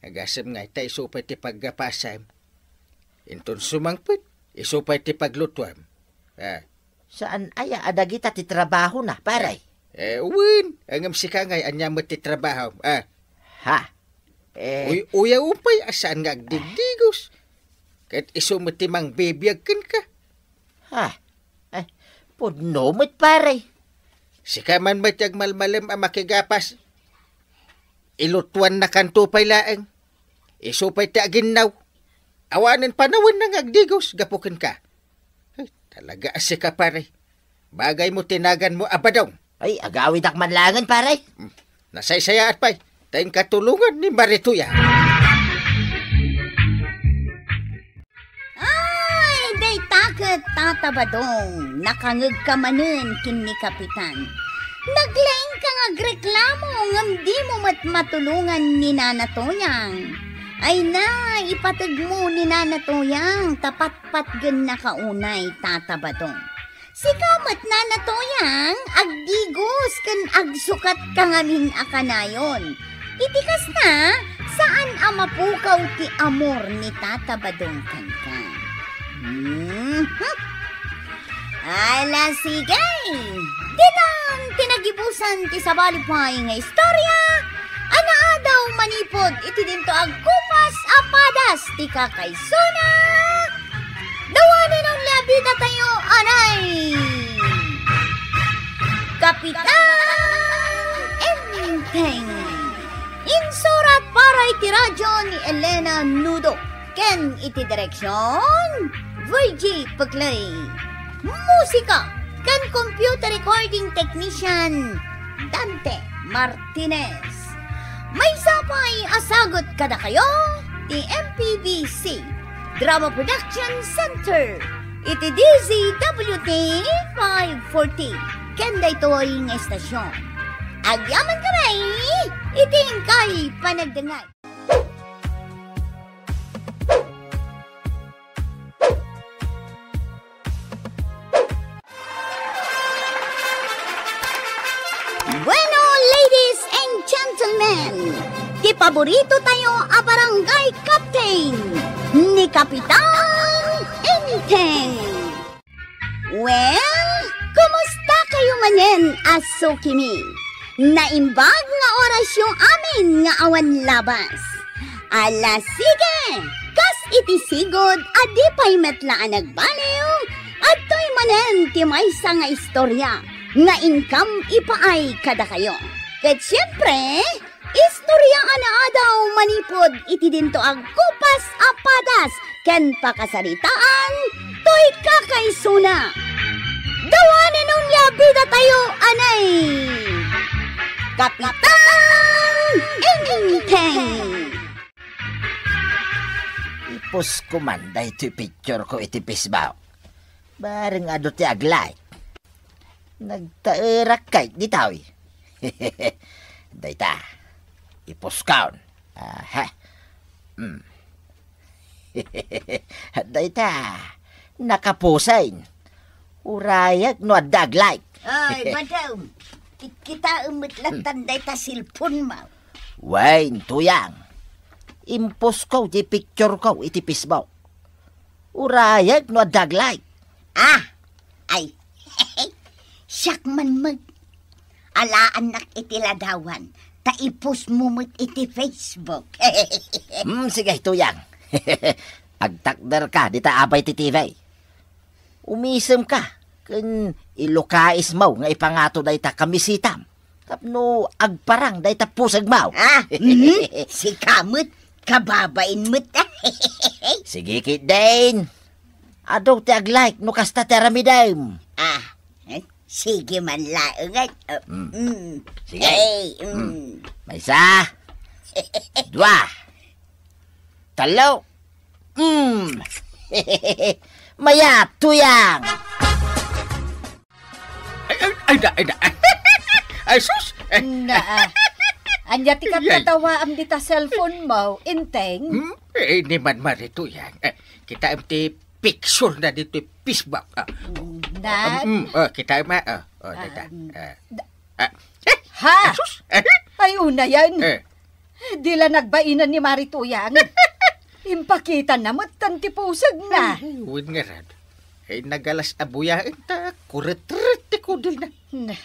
Agasam nga ita isupay ti paggapasam. Inton sumangpit, isupay ti paglutuam. Saan aya adagita ti trabaho na, paray? Win, ang si Kangay, anya mo ti trabaho. Ha? Uya upay, asaan nga agdigdigos? Kahit iso mo ti mang bibiyagkan ka. Ha? Pudno mo't paray. Sika man matyag malmalim ang makigapas. Ilutuan na kanto pay laeng. Iso pa'y ti aginaw. Awanan panawan ng agdigos, gapukin ka. Ay, talaga asika pare. Bagay mo tinagan mo abadaw. Ay, agawid ak manlangan, paray. Nasaysaya at pa'y, tayong katulungan ni Marituya. Ay, day takot tatabadong. Nakangag ka manen kin ni Kapitan. Naglaing ka agreklamo ngam di mo matulungan ni Nana Toyang. Ay na, ipatag mo ni Nana Toyang, tapat-patgan na kaunay tatabadong. Si kamat Nana Toyang, agdigos kan agsukat ka ngamin akanayon. Itikas na, saan amapukaw ti amor ni tatabadong kanka. Ala sige, dinang tinagibusan ti sabalipay nga istorya. Anaa daw manipod iti dinto agkupas apadas ti kakaysona. Dawanin ang labida tayo, anay! Kapitan Enteng. Insurat para iti radyo ni Elena Nudo. Ken iti direksyon, Virgie Paglay. Musika, ken computer recording technician, Dante Martinez. May sapay asagot kada kayo, ti MPBC Drama Production Center. Iti DZWT 540. Kenda ito'y nga estasyon. Agyaman kamay, iting kay panagdangay. Bueno, ladies and gentlemen, ti paborito tayo a barangay captain ni Kapitan Enteng. Well, kumusta kayo manen, aso kimi? Naimbag nga orasyon amin nga awan labas. Ala sige, kas iti sigod adi pa'y metlaan nagbaliw at to'y manen ti maysa nga istorya nga income ipaay kada kayo. Ket siyempre, istorya ana daw manipod iti dinto ang kupas apadas ken pakasaritaan to'y kakaysuna. Dawanin nung labida tayo, anay! Kapitan Enteng! Ipos ko man, dahi ito'y picture ko iti pisbaw. Bareng ado ti aglay. Nagtairak kay di tawi. Dayta, ipuskaon. Dayta, nakapusain. Urayag no adaglay. Ay, badaw. Kita umitlatan dayta silpon mo. Wain, tuyang. Impos ko di picture ko iti pisbaw. Urayag no adaglay. Ay, siyak man mag. Alaan nak iti ladawan. Taipos mo mo't iti Facebook. Sige, tuyang. Agtakder ka, di taapay ti TV. Umisem ka, kun ilukais mo nga ipangato day ta kamisitam. Tapno agparang day ta pusag mo. Si kamot, kababain mo't. Sige, kit din. Adaw ti aglike, no kasta teramidam. Sige man laungan. Sige. May isa. Dua. Talo. Maya, tuyang. Ay, sus! Anya ti katatawa am dita cellphone mo, Enteng. Hindi man Marituya. Kita ti picture na dito pisbak. Kita ma. Data. Ha? Ay, una yan. Di la nagbainan ni Marituyang. Impakita na mo't tantipusag na. Huwag nga rad. Ay nagalas abuyain ta, kuret-ret ti kudil na. Na,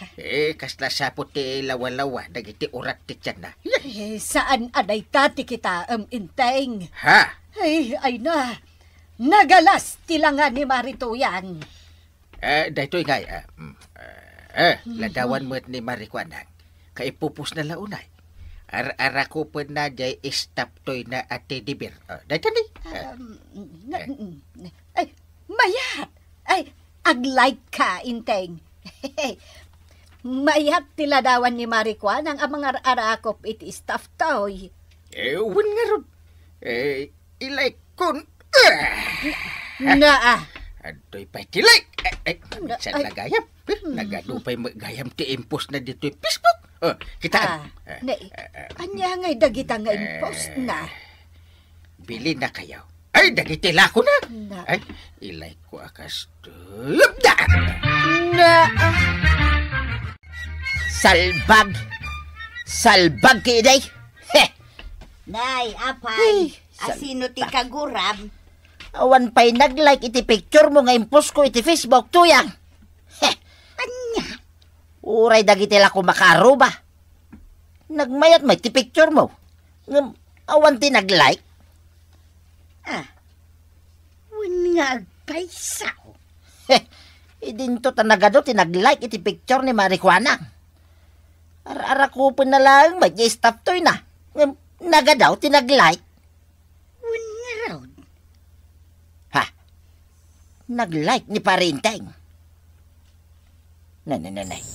Kasla sapot ti lawa-lawa, dagiti urat ti tiyan na. saan aday tati kita, Inteng? Ha? Ay na, nagalas tilangan ni Marituyan. Daytoy ngay, ladawan mo't ni Marikwanang, kaipupos na launay. Ara ko pa na jay istap toy na ate dibir. Dayto ni. Ay, mayat! Ay, aglike ka, Inteng. Mayat tiladawan ni Marikwan ang amang arakop iti staff toy. Uwan nga ron. Ilay kon. Na, Adoy pa tilay. Saan nagayam? Nagadupay magayam ti impos na dito'y Facebook. Kitaan. Anya nga'y dagita nga'y post na. Bili na kayo. Ay, dagitila ko na. Ay, ilay ko akas. Salbag! Salbag kayo, day! Heh! Nay, apay, asino ti kagurab? Awan pa'y nag-like iti picture mo nga impos ko iti Facebook, tuyang! Heh! Anya? Uray dagitila ko makaruba. Nagmayat may ti picture mo. Awan ti nag-like. Wan nga agpaisaw. Heh! Idinto tanagado ti nag-like iti picture ni Marikwanang. Ara ko pa na lang may stop toy na. Nagadaw ti nag-like. Wan nga raw. Ha? Nag-like ni Parinteng. Nanay.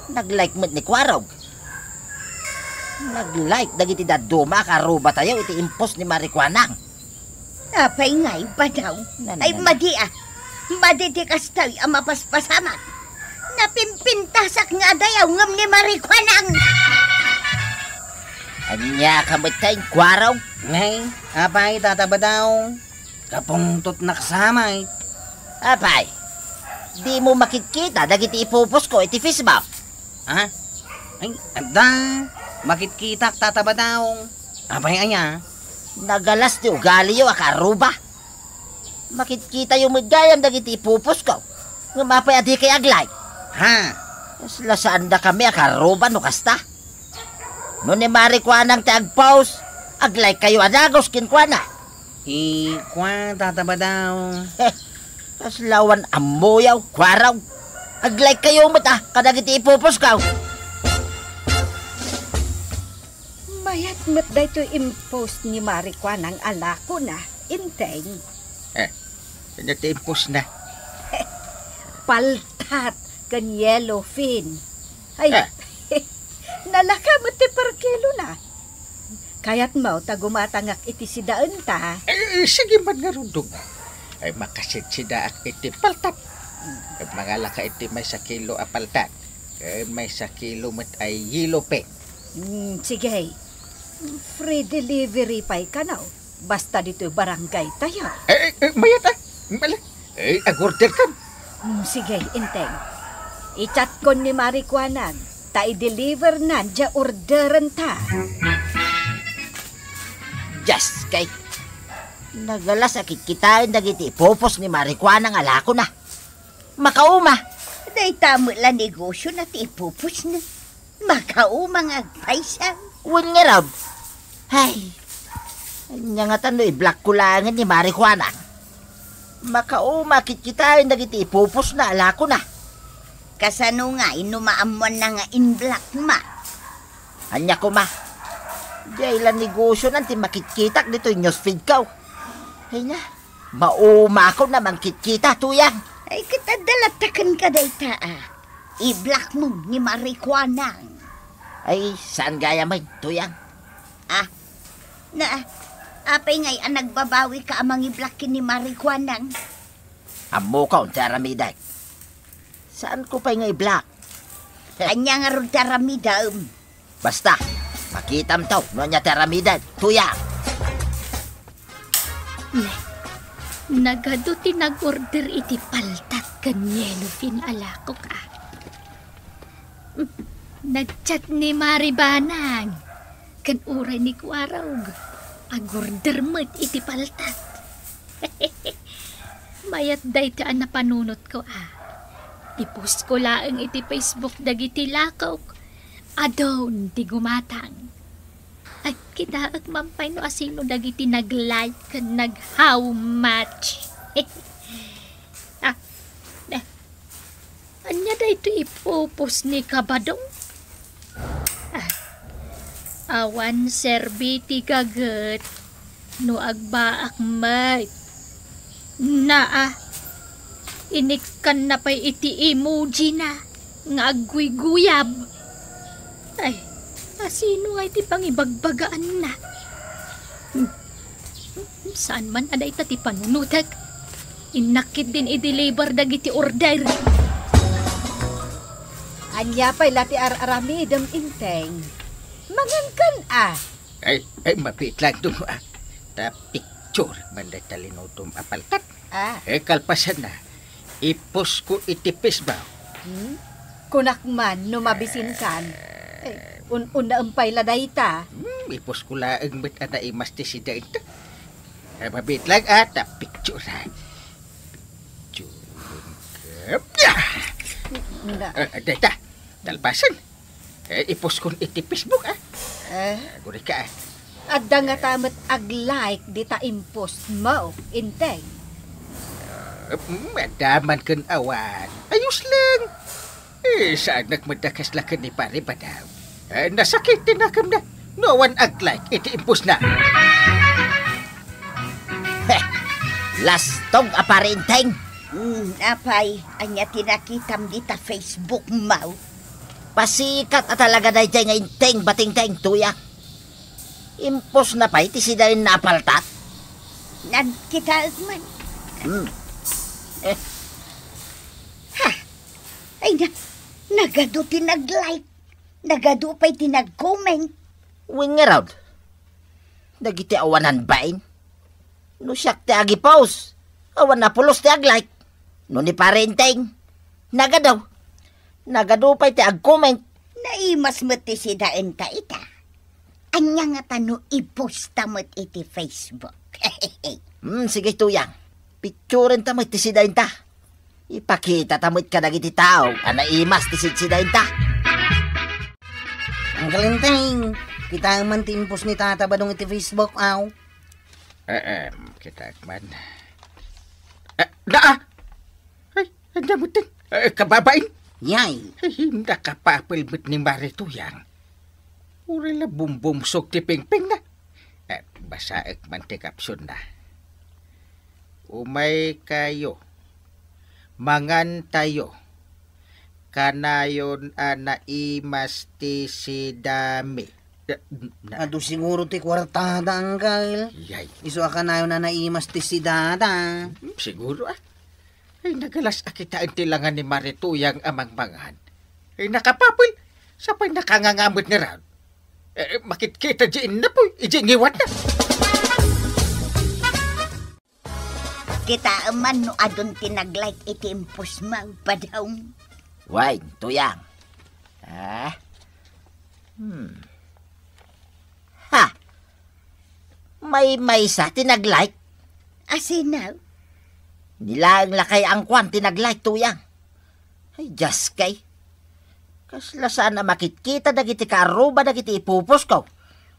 Nag-like mo't ni Kwarog. Nag-like dagiti daduma karuba tayo iti impos ni Marikwanang. Apay nga'y ba daw? Ay, madi Madi ti kastoy ang mapaspasamat. Napimpintasak nga dayaw ngam ni Marikwanang. Anya kamot tayong Kwarog. Ngay, apay tataba daw. Kapungtot na kasamay. Apay, di mo makikita dagiti ipupos ko iti Facebook. Ha? Ay, ada. Makitkitak tataba daw. Apay anya. Nagalas ti ugali yo akaruba. Makikita yung magayam dagiti ipupos ko. Nga mapay adi kay aglay. Ha? Sila saan da kami akaruba no kasta. No ni Marikwanang ti agpost, aglay kayo adagos kinkwana. Kwan tataba daw. Kaslawan amoyaw, kwaraw. Aglay kayo mata, kadagiti ipupos ko. Mayat mo't dayto impost ni Marikwan ang alako na, Inteng. Kanya ti impos na. Paltat kan yellowfin. Ay, nalaka mo't ti parkelo na. Kaya't mo tagumatangak iti sidaan ta. Sige man nga rundog. Ay makasit sida ak iti paltat. Mga laka iti may 1 kilo a paltat. May 1 kilo mat ay yellow pen. Sige, free delivery pa'y kanaw. Basta dito barangay tayo. Mayat Mala. Agorder ka. Sige, Inteng. I-chat ko ni Marikwanag. Ta-i-deliver na, dya orderan ta. Just kay. Nagalas akit kitain dagiti ipupos ni Marikwanang alako na. Makauma. Day tamo la negosyo na ti ipupos na. Makaumang agpaisaw. Wan nga rab. Hay. Anya nga tano'y black kulangan ni Marikwanang. Makauma akit kitain dagiti ipupos na alako na. Kasano nga inumaamon na nga in black ma. Anya ko ma. Dailan negosyo nanti makitkitak dito yung newsfeed ko. Ay na, mauma ako na mangkitkita, tuyang. Ay, katadalatakan ka dayta I-black mo ni Marikwanang. Ay, saan gaya man, tuyang? Apay ngay ang nagbabawi ka amang i-black ni Marikwanang. Amo ka, Taramida. Saan ko pa nga i-black? Anya nga ron Taramida. Basta, makitam to, no niya Taramida, tuyang. Nagado ti nag-order iti paltat kan yellowfin alako ka. Nagchat ni Maribanang kan uray ni Kwarog. Agorder mo't iti paltat. Mayat day taan na panunot ko I-post ko laang iti Facebook dagiti lakaw. Adon ti gumatang. At kita at mampay no asino dagiti nag-like kan nag-how much. Anya da ito ipopos ni Kabadong? Awan serbiti kaget. No agbaak may. Inikan na pa'y iti emoji na. Nga agguy-guyab. Ay, asino nga iti pangibagbagaan na? Saan man aday tati panunutag? Inakit din i-deliver dagiti order. Anya pa'y lati aramidam inteng. Mangankan Ay, mapit lang ito Ta picture man day talinotom apalkat. Kalpasan na. Ipos ko itipis ba? Kunak man, numabisin kan. Una umpay laday ta. Ipos ko laang ba't na imas ti sida ito. Mabit lang ta picture Data, talpasan. Ipos ko itipis mo Guri ka Adda nga tamat ag-like di ta impost mo, inteng. Madaman kan awan. Ayos lang. Saan nagmadakas lakan ni pare ba daw? Nasakit din nakam na. No one ag-like, iti impos na. Lastong apare inteng. Apay, anya tinakitam dita Facebook mo. Pasikat at talaga dahi nga inteng bating-teng tuya. Impos na pa iti sida rin napaltat. Nagkita man. Ay nagado tinag-like. Nagado pa'y tinag-comment. Wing around. Dagiti awanan bain. No siyak ti agi-post. Awan na pulos ti ag-like. No ni parenteng. Nagadaw. Nagado pa'y ti ag-comment. Naimas mo ti sidaan ta ita. Anya nga tano iposta mo't iti Facebook. Sige tuyang. Picturen ta mo't ti sidain ta. Ipakita ta mo't ka dagiti tao. Anaimas ti sidain ta. Ang kalinteng. Kita man ti impos ni Tata Badong iti Facebook, Kita man. Ay, andamutin. Kababain. Yay. Hindi kapapilbit ni Marituyang. Uri la bumbumsog ti pingping na. Basaek man ti kapsyon na. Umay kayo. Mangan tayo. Kanayon naimas ti si dami. Ado siguro ti kwartada, Angel. Yay. Iso ka na yun na naimas ti si Dada. Siguro Ay nagalas akitaan ti langan ni Marituyang amang mangan. Ay nakapapil. Sapay nakangangamot ni Raul. Makit-kita diyan na po. Ijingiwat na. Kita man no adon tinag-like iti impos mo pa daw. Why, tuyang. May sa tinag-like. Asinaw? Nilaang lakay ang kwan tinag-like tuyang. Ay, just kay. Kasla sana makitkita dagiti karuba dagiti ipupos ko.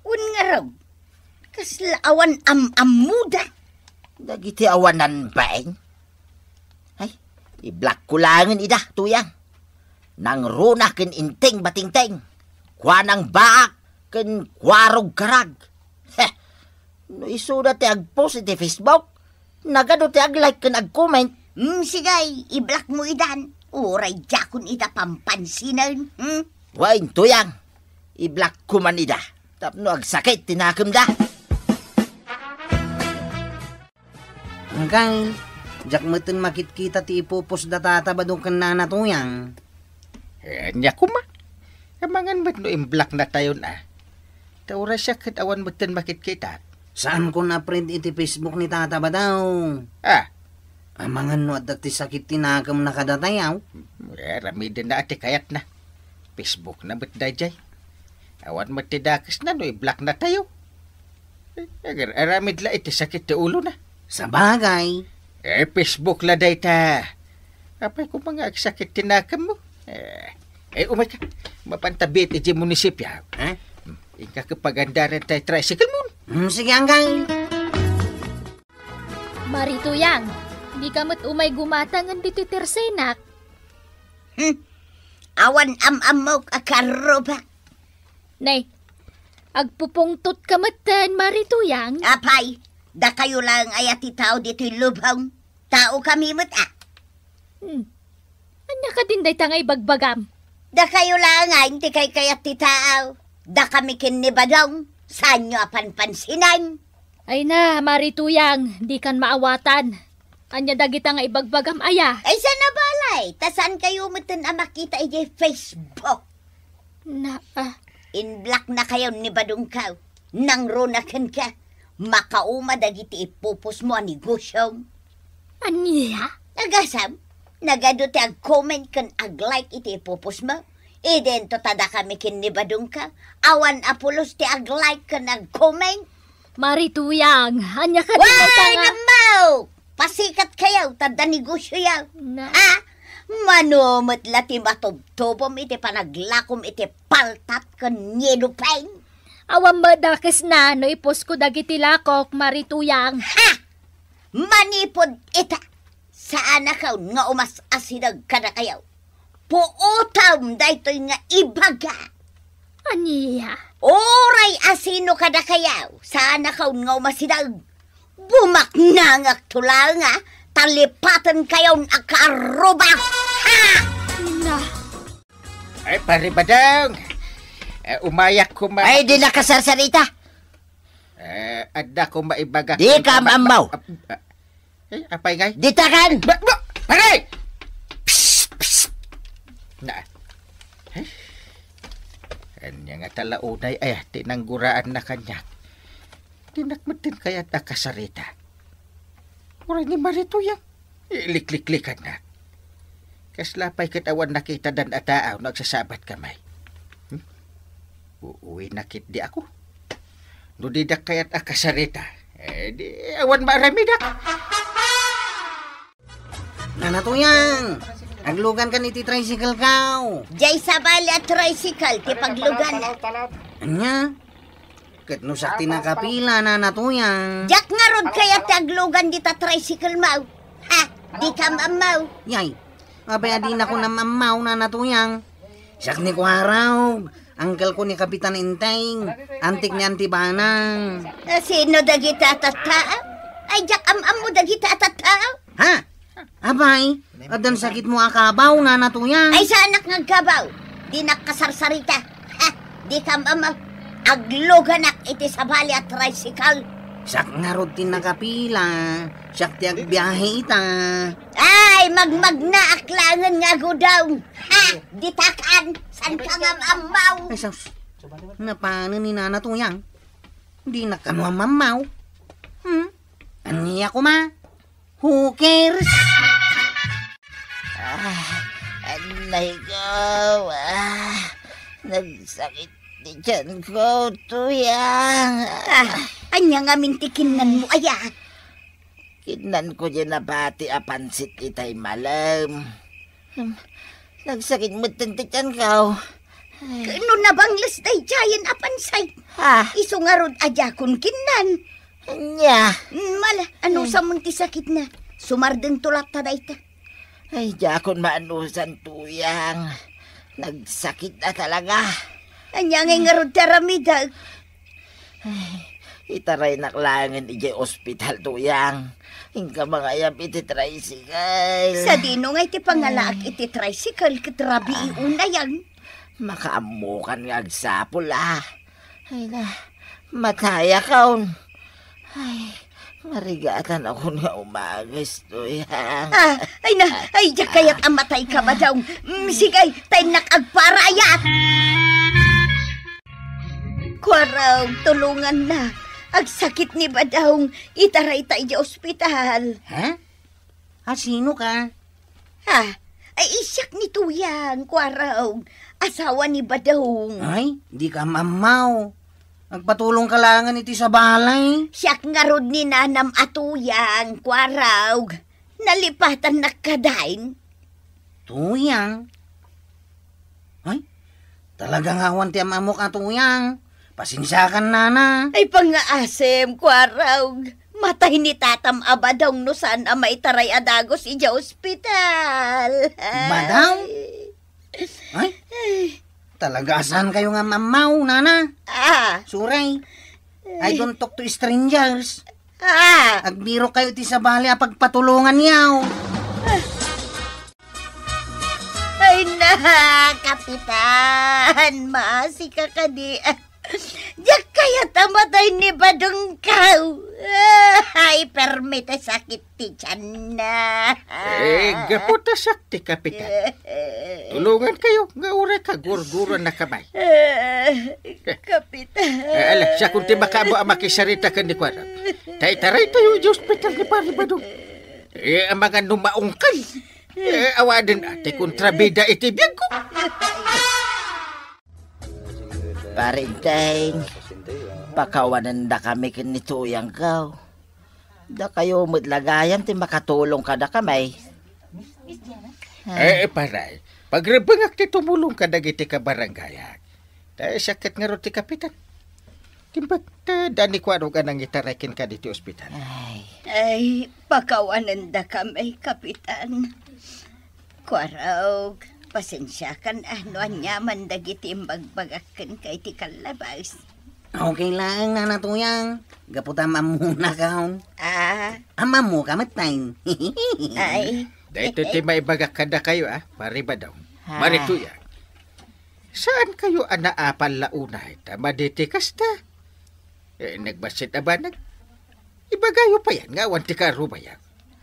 Nga raw. Kasla awan amuda. Dagiti awanan baeng. Ay, i-block ko langin ida tuyang. Nang runa ken inteng bating-teng. Kwanang baak ken kwarog karag. No isuda ti agpost iti Facebook. Nagado ti ag-like ken ag-comment. Sigay, i-block mo idan. Uray jakon ida pampansinan. Wain tuyang. I-block ko man ida. Tapno agsakit tinakam da. Angkang, jak meten makit-kita ti ipupos da Tata Badong ken nana tuyang. Anya kuma. Kamangan ba't no imblock na tayo na? Taura siya katawa meten makit-kita. Saan ko na-print iti Facebook ni Tata Badong? Amangan no at ti sakit tinakam na kadatayaw. Ramidin na ati kayat na. Facebook na ba't dajay? Awan matidakas na no i-block na tayo. Ramid la iti sakit ti ulo na. Sa bagay, Facebook la day ta. Apay ko mga agsakit tinakam mo. Umay ka. Mapantabit iti munisipya. Ha? Ika kapagandaran tayo tricycle mo. Sige, Angkal. Marituyang, di ka mo't umay gumatangan dito tersenak. Awan amok akaroba. Nay, agpupungtot ka matan, Marituyang. Apay, da kayo lang ayati tao dito'y lubhang. Tao kami mata. Anya ka din day tangay bagbagam. Da kayo lang ay hindi kay kayat ti tao. Da kami kinibadong. Saan nyo apanpansinan? Ay na, Marituyang, di kan maawatan. Anya dagita nga ibagbagam aya. Ay sana balay. Tasan kayo matan ang makita iti Facebook. In-block na kayo ni badong ka. Nang runakan ka. Makauma dagiti ipupos mo ang negosyo. Anya? Nagasam, nagadote ag comment kan ag like iti ipupos mo. Iden to tada kami kinibadong ka. Awan apulos ti ag like kan ag comment. Marituyang, anya ka din day Why tanga. namaw! Pasikat kayaw, tada negosyo yaw. Manumot lati matubtubom iti panaglakom iti paltat kan nyelupeng. Awam madakes na, no ipos ko dagiti lakok, Marituyang. Ha! Manipod ita. Saan na kaw nga umas asinag ka na kayaw? Puutam daytoy nga ibaga. Anya? Oray asino ka na kayaw? Saan na kaw nga umasinag? Bumaknangak tula nga. Talipatan kayaw akaruba. Ha! Na. Ay, pare badang. Umayak ko ma... Ay, di na kasarsarita. Adda ko maibaga. Di ka mamaw. Apay ngay? Ditakan! Pare! Psst! Psst! Na. Kanya nga talaunay ay tinangguraan na kanya. Tinakmatin kaya na kasarita. Mura ni Marituyang. Ilikliklikan na. Kaslapay katawan nakita dan ataaw nagsasabat kamay. Uuwi nakit di ako. Nudidak kaya't akasarita. Di awan maramidak. Nanatuyang! Aglugan ka ni ti tricycle kaw. Jay sabali at tricycle, ti paglugan na. Anya? Kat no sakti na kapila, Nanatuyang. Jak nga rod kaya taglugan di ta tricycle mau. Ha? Di ka mamaw. Yay, abay adin ako na mamaw, Nanatuyang. Sak ni ko araw. Angkel ko ni Kapitan Inteng. Antik ni Antibanang. Sino dagita tatao? Ay, jak mo dagita tatao? Ha? Abay, adan sakit mo akabaw, Nanatuyang. Ay, sa anak ng kabaw. Di nakasarsarita. Ha? Di ka mamaw. Agluganak iti sabali at tricycle. Sak nga rod tin nakapila. Sak ti agbiyahe ita. Ay, magmagna aklangan nga gudaw. Ha? Ditakan. San ka nga mamaw? Ay, sus. Napano ni Nanatuyang? Hindi na ka mamaw. Aniya ko ma? Who cares? Anay ko. Nagsakit di tiyan ko, Tuyang. Anya nga mintikinan mo, aya. Kinan ko dyan na pati apansit itay malam. Nagsakit mo ti tiyan ko. Kano na bang listay jayan apansay? Ha? Iso nga rod ajakon kinan. Anya? Mala, ano sa munti sakit na? Sumardeng tulat ta dayta. Ay, jakon maanusan, Tuyang. Nagsakit na talaga. Anya nga rod taramidag. Itaray naklangan ije ospital, Tuyang. Hingga mga ayap iti tricycle. Sa dino nga iti pangalaak iti tricycle katrabi iunayan. Makaamukan nga agsapol, Ay na, mataya kaon. Ay, marigatan ako nga umagas, Tuyang. Ay na, ay diya kaya't amatay ka ba daw? Sigay, tayo nakagparayat. Kwaraw, tulungan na. Agsakit ni Badong, itaray tayo di ospital. Ha? Sino ka? Ha? Ay isyak ni Tuyang, Kwaraw. Asawa ni Badong. Ay, di ka mamaw. Nagpatulong ka langan iti sa balay. Siyak nga rod ni Nanam Atuyang, Kwaraw. nalipatan na kadain. Tuyang. Ay, talagang awan ti amamok na tuyang. Pasensyakan na. Ay pangaasem, kwarog. Matay ni tatam abadong no saan amay taray adagos ija ospital. Badaw? Ay, talaga asan kayo nga mamaw, nana? Suray, I don't talk to strangers. Agbiro kayo ti sa bali pagpatulungan yaw. Ay na, Kapitan, maasika ka di. Diyak kaya tamatay ni Badong Kaw. Ay, permite sakit ti tiyan na. Gaputa sakti, Kapitan. Tulungan kayo, nga ura ka, gurguran na kamay. Kapitan. Ala, siya kung ti makamo ang makisarita ka ni Kwarang. Taray tayo di hospital ni Pari Badong. Ang mga numaungkal. Awadin ate kontrabida itibiyag ko. Parinteng, pakawanan da kami kinituyang kaw. Da kayo madlagayan ti makatulong ka da kamay. Paray, pagrabangak ti tumulong ka dagiti ka baranggayak. Dahil sakit nga ro ti Kapitan. Timbat, dani ko ano ka nang itarakin ka diti ospital. Ay, pakawanan da kami, Kapitan. Kwarog, pasensya kan ano anyaman dagiti imbagbagakan kay ti kalabas. Okay lang, nana tuyang. Gaputa mamuna ka. Ama mo kamatay. Ay. Dahito ti may bagak kada kayo, Pari Badong. Marituya. Saan kayo anaapal launay? Tama diti kasta. Nagbasit ba ibagayo pa yan, nga wanti ka rumayaw.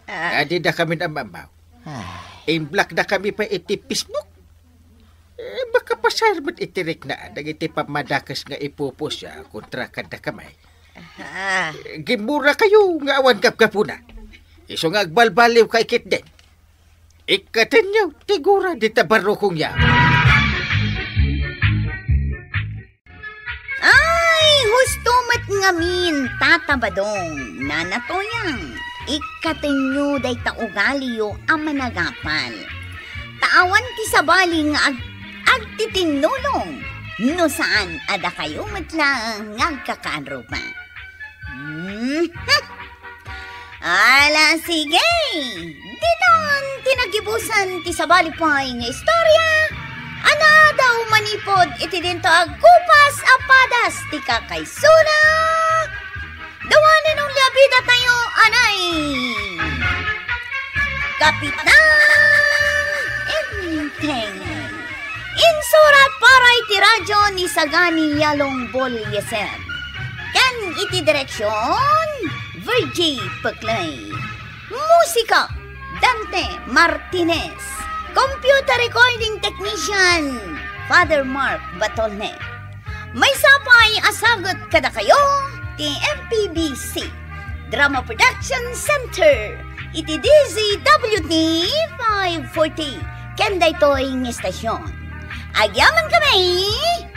Adi da kami na mamaw. Black na kami pa iti Facebook. Baka pasarmat itirik na iti pamadakas nga ipupos siya kontra kada kamay. Gimura kayo nga awan kapkapuna. Iso nga agbalbaliw kay kit din. Ikatin nyo, tigura di tabaro kong ya. Ay, husto mat ngamin, tatabadong, nanatoyang. Ikatin nyo day taugaliyo ang managapal. Taawan ti sabali nga agtitinulong. No saan ada kayo matlang ngagkakanro pa. Ala, sige. Dinan tinagibusan ti sabali pa'y nga istorya. Ana daw manipod iti dinto agkupas apadas ti kakaysuna. Dawanan ng labida tayo, anay! Kapitan Enteng. Insurat para iti radyo ni Sagani Yalong Bolyesen. Kan iti direksyon, Virgie Paclay. Musika, Dante Martinez. Computer recording technician, Father Mark Batolne. May sapay asagot kada kayo, ti MPBC Drama Production Center iti DZWT 540 kenday toing estasyon. Agyaman kami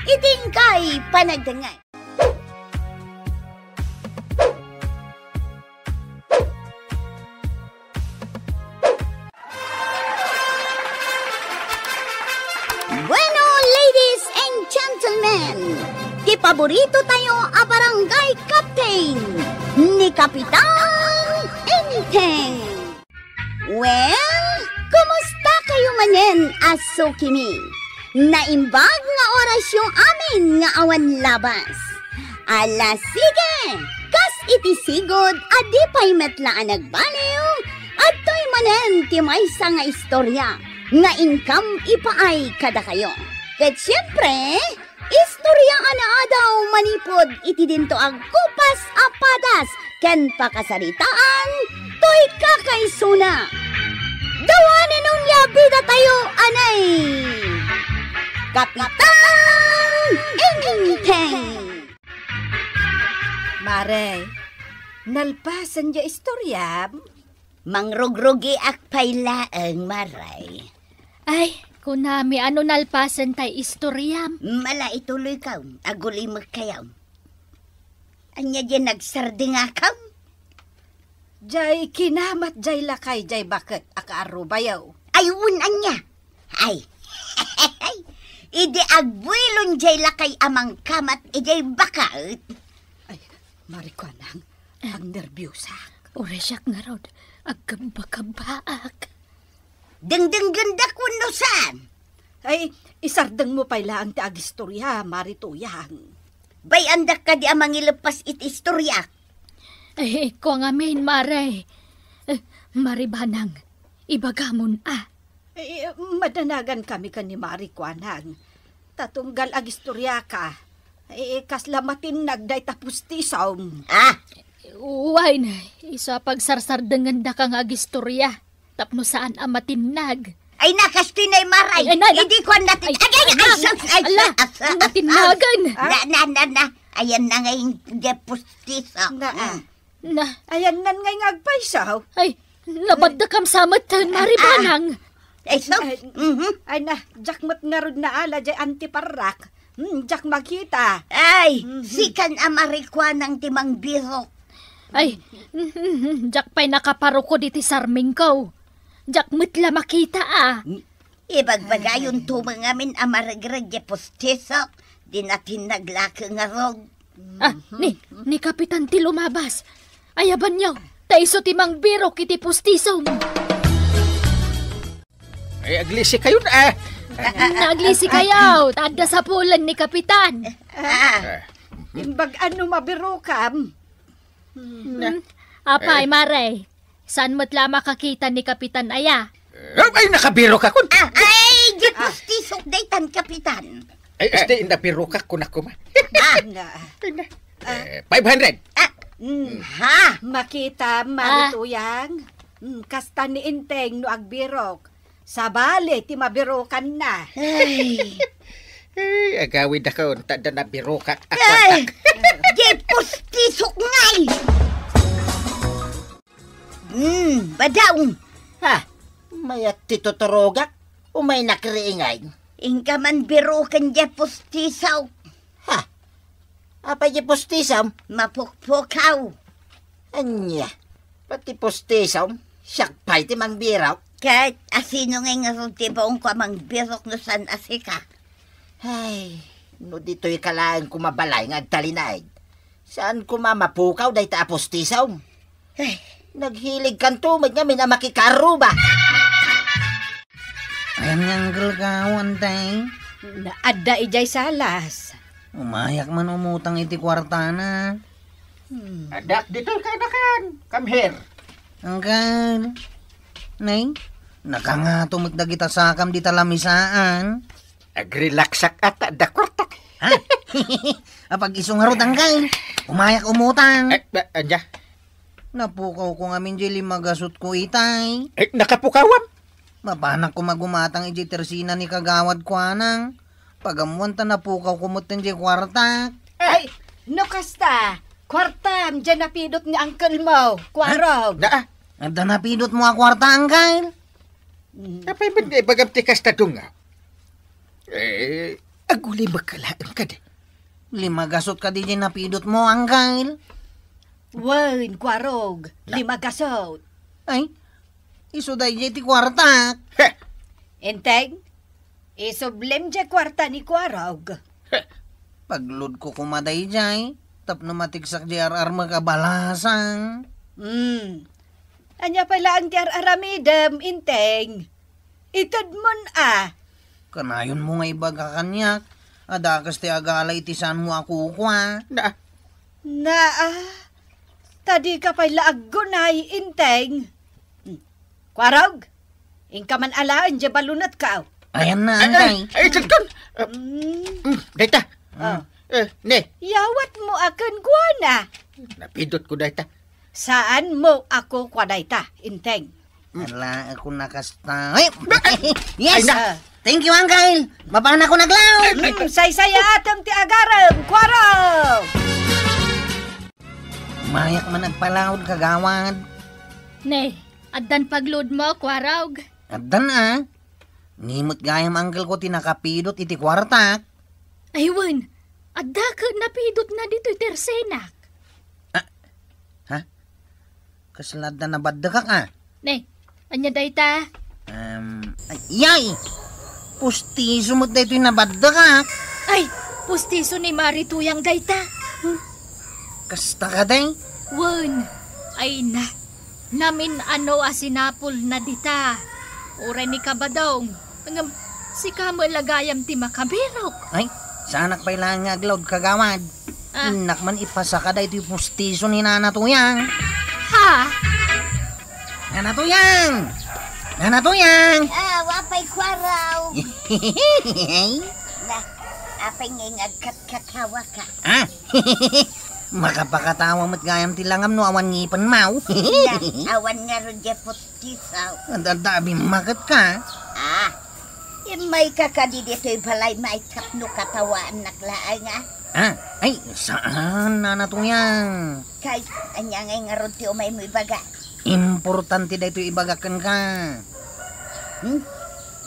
iting kay panagdangay. Bueno, ladies and gentlemen, di paborito tayo a barangay captain ni Kapitan Enteng. Well, kumusta kayo manen, Asukimi? Naimbag nga orasyon amin nga awan labas. Ala sige, kas iti sigod adi pa'y metlaan nagbaliw at to'y manen ti maysa nga istorya nga income ipaay kada kayo. Ket siyempre, istorya ana adaw manipod iti dinto ang kupas apadas ken pakasaritaan to'y kakaysuna. Dawanan nung labida tayo, anay! Kapitan Enteng! Mare, nalpasan dya istorya. Mangrugrugi akpay laeng, maray. Ay, kunami ano nalpasan tay istoryam. Mala ituloy ka, aguli magkayaw. Anya dyan nagsarding akaw? Jay kinamat jay lakay jay bakit akaaro bayaw. Ay, unan niya. Ay, idi agbuilon jay lakay amang kamat ijay bakat. Ay, marikwanang, ang nerbyusa. Oresyak nga rod, agkambakabaak. Dengdeng ganda kunusan. Ay, isardeng mo pala ang tiagistorya, marituyang. Bay andak ka di amang ilepas iti istorya. Ay, ko nga main, Mare. Maribanang, ibagamon Ay, madanagan kami ka ni marikwanang. Tatunggal agistorya ka. Ay, kaslamatin nagday tapos tisaw. Uway na, isa pagsarsar dengan da kang agistorya. Tapno saan amatinag. Ay, nakastinay maray. Hindi ko natin. Matinagan. Na. Ayan na ngayon depustiso. Ayan nan ngay ngagpaysaw. Ay, labad da kam samatan, Maribanang. Ay, so? Ay na, jakmat nga rod na ala jay antiparak. Jak makita. Ay, sikan amarikwanang timang biro. Ay, jak pa'y nakaparo ko diti sarming ko. Jak mitla makita Ibagbagayon tumang amin amaragrag depustiso. Di natin naglaki nga rog. Ni Kapitan ti lumabas. Ayaban niyo, taiso timang biro kiti pustiso mo. Ay, aglisi kayo na Naglisi kayaw, tada sa pulan ni Kapitan. Imbag ano mabiro kam? Apay, Mare, saan mo't la makakita ni Kapitan Aya? Ay, nakabiro ka kun. Ay, depustiso daytan, Kapitan. Ay, este, nabiro ka kun ako man. 500. Makita, marituyang. Kasta ni Inteng no agbirok. Sabali, ti mabirokan na. Ay, agawid ako, tada nabiro ka. ay, depustiso ngay. Badaong. Mayat tituturogak, umay nakriingay. Ingka man biro kan depustiso. Apa di postisam? Mapukpukaw. Anya, pati postisam, siyak pa'y ti mang biraw. Kahit asino ngay nga ron tibaong ko amang birok no san asika. Ay, no dito'y kalaan kumabalay nga agtalinaid. Saan kumamapukaw dahi ta postisam? Ay, Naghilig kan tumig nga minamakikaru ba? Ayan nga galgawan, tay. Naadda ijay salas. Umayak man umutang iti kwarta na. Adak, dito ka na kan. Come here. Anggal. Nay, nakangato magdagita sakam di talamisaan. Agrelaksak at dakwartak. Apag isong harot anggal. Umayak umutang. Anya. Napukaw ko nga min di limagasot ko itay. Nakapukawam. Mapanak ko magumatang iti tersina ni kagawad ko anang. Pagamuan ta napukaw ko mutin di kwarta. Ay, no kasta. Kwartam, dyan napidot ni uncle mo. Kwarog. Anda napidot mo a kwarta anggal. Apay ba bagam tikas tadunga? Aguli magkalaan ka di. Limagasot ka di napidot mo anggal. Wen, kwarog. Limagasot. Ay, iso day ti kwarta. Enteng, isoblem dyan kwarta ni kwarog. Paglod ko kumaday jay. Tapno matigsak di arar makabalasang. Anya pala ang tiar aramidem, Inteng. Itad mon Kanayon mo nga ibaga kanyak. Adakas ti agalay tisan mo ako kwa. Tadi ka pala aggunay, Inteng. Kwarog, ingka man alaan dyan balunat ka. Ayan na, angay. Ay, tagkon. Dayta. Ne. Yawat mo akan kuana. Napidot ko dayta. Saan mo ako kwadayta, Inteng? Ala, ako nakasta. Yes! Thank you, Angel. Mabana ko naglaw. Say-saya atong ti agarem, kwarog! Mayak man nagpalawad kagawad. Ne, addan pagload mo, Kwarog. Addan Nimot gayam angkel ko tinakapidot iti kwartak. Aywan, adda ka napidot na dito tersenak. Kaslad na nabadda ka ka. Ne, anya dayta? Yay! Pustiso mo't dito yung nabadda ka. Ay, pustiso ni Marituyang dayta. Kasta ka day. Wan, ay na. Namin ano asinapol na dita. Uray ni kabadong. Ngam, si kamo lagayam ti makabirok. Ay, sanak pa'y lang nga aglaw kagawad. Ah. Inak man ipasa ka day ito yung pustiso ni Nanatuyang. Ha? Nanatuyang! Nanatuyang! Wapay kwaraw. Na, apay ngay agkat-katawa ka. Ah, makapakatawa mo't gayam tilangam no awan ngipan mau. Na, awan nga ron dya pustisaw. Dadami makat ka. May kakadi dito'y balay may tapno katawaan naklaan nga. Ay, saan Nanatuyang? Kahit anya ngay nga ron ti umay mo ibaga. Importante da ito ibagakan ka.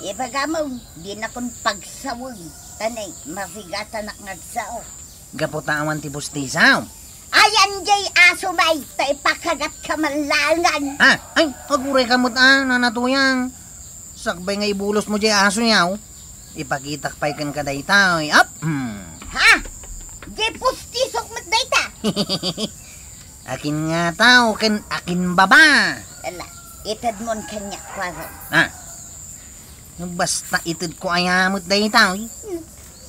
Ibaga mo, di na kong pagsawag. Tanay, mafigatan nak ngagsao. Gaputawan ti pustisaw. Ayan jay aso may, tay pakagat kamalangan. Ay, aguray ka mo't Nanatuyang. Sakbay nga ibulos mo jay aso yaw. Ipakitak pa'y kan kaday tao. Up! Ha? Di pustisok mo't dayta. Akin nga tao, akin baba. Ala, itad mon kanya kwaro. Basta itid ko ayamot day tao.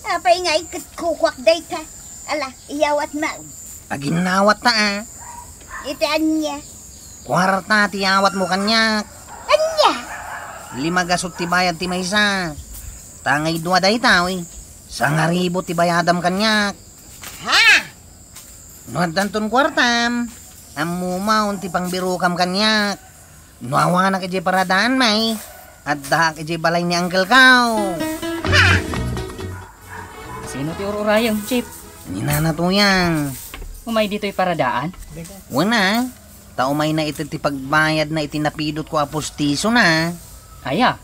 Apay nga ikit kukwak dayta. Ala, iyawat mo. Aginawat ta Itaan niya. Kwarta tiyawat mo kanyak. Anya? 5 gasot ti bayad ti maysa. Tangay 2 day tao 1,000 ti bayadam kanyak. Ha? Nuaddan ton kwartam. Amumaon ti pangbirukam kanyak. Nuawa na kajay paradaan may. At dahak kajay balay ni Uncle Kao. Sino ti ururayang, Chip? Ni Nanatuyang. Umay dito'y paradaan? Wana. Taumay na ito ti pagbayad na itinapidot ko apostiso na. Aya,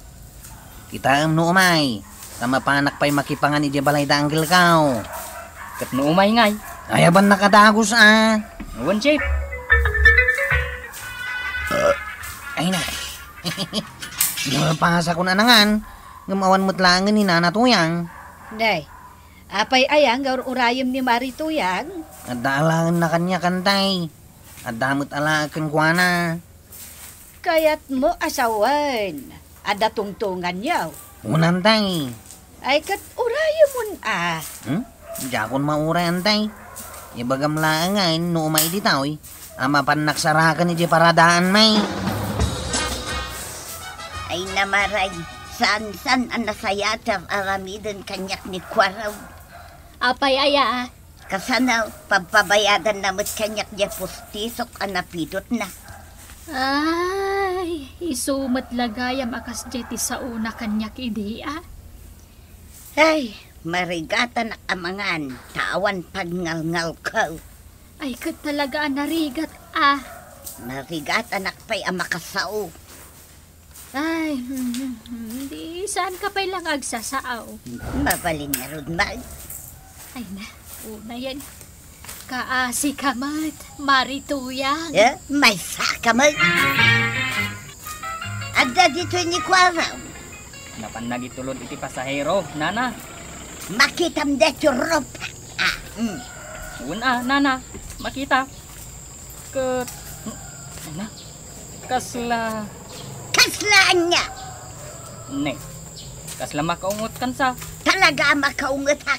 Kita no umay. Tamapanak pa'y makipangan iti balay da Uncle Kao. kat no umay ngay. Ayaban nakadagos Uwan, Chip. Ay na. Di mo pasa ko na nangan. Gumawan mo't langan ni Nanatuyang. Day, apay ayang gaur urayam ni Marituyang. At daalangan na kanya kantay. At damot alakan kwa na. Kaya't mo asawan. Ada tungtungan yaw. Unantay. Ay kat urayam mo Jakon mauray antay. Ibagam laangan no umay ditaw ama panaksarakan ni paradaan may. Ay namaray. San ang nasayataw aramidan kanyak ni kwaraw. Apay aya. Kasanaw, pagpabayadan namit kanyak niya pustisok ang napidot na. Ay, isumat lagayam akas jeti sa una kanyak idea. Ay, marigatan na amangan, tawan pagngal-ngal ko. Ay, kat talaga narigat Marigatan na pa'y amakasao. Ay, di saan ka pa'y lang agsasaaw? Mabalin na ron, mag. Ay na, una yan. Kaasi ka mat, Marituyang. May saka mo. Adda dito ni kwaraw. Napanag itulod iti pasahero, Nana. Makitam dito ropa. Uwan Nana. Makita. Kat... Nana. Kasla... Kaslaan niya. Ne. Kasla makaungot kan sa... Talaga makaungot ha.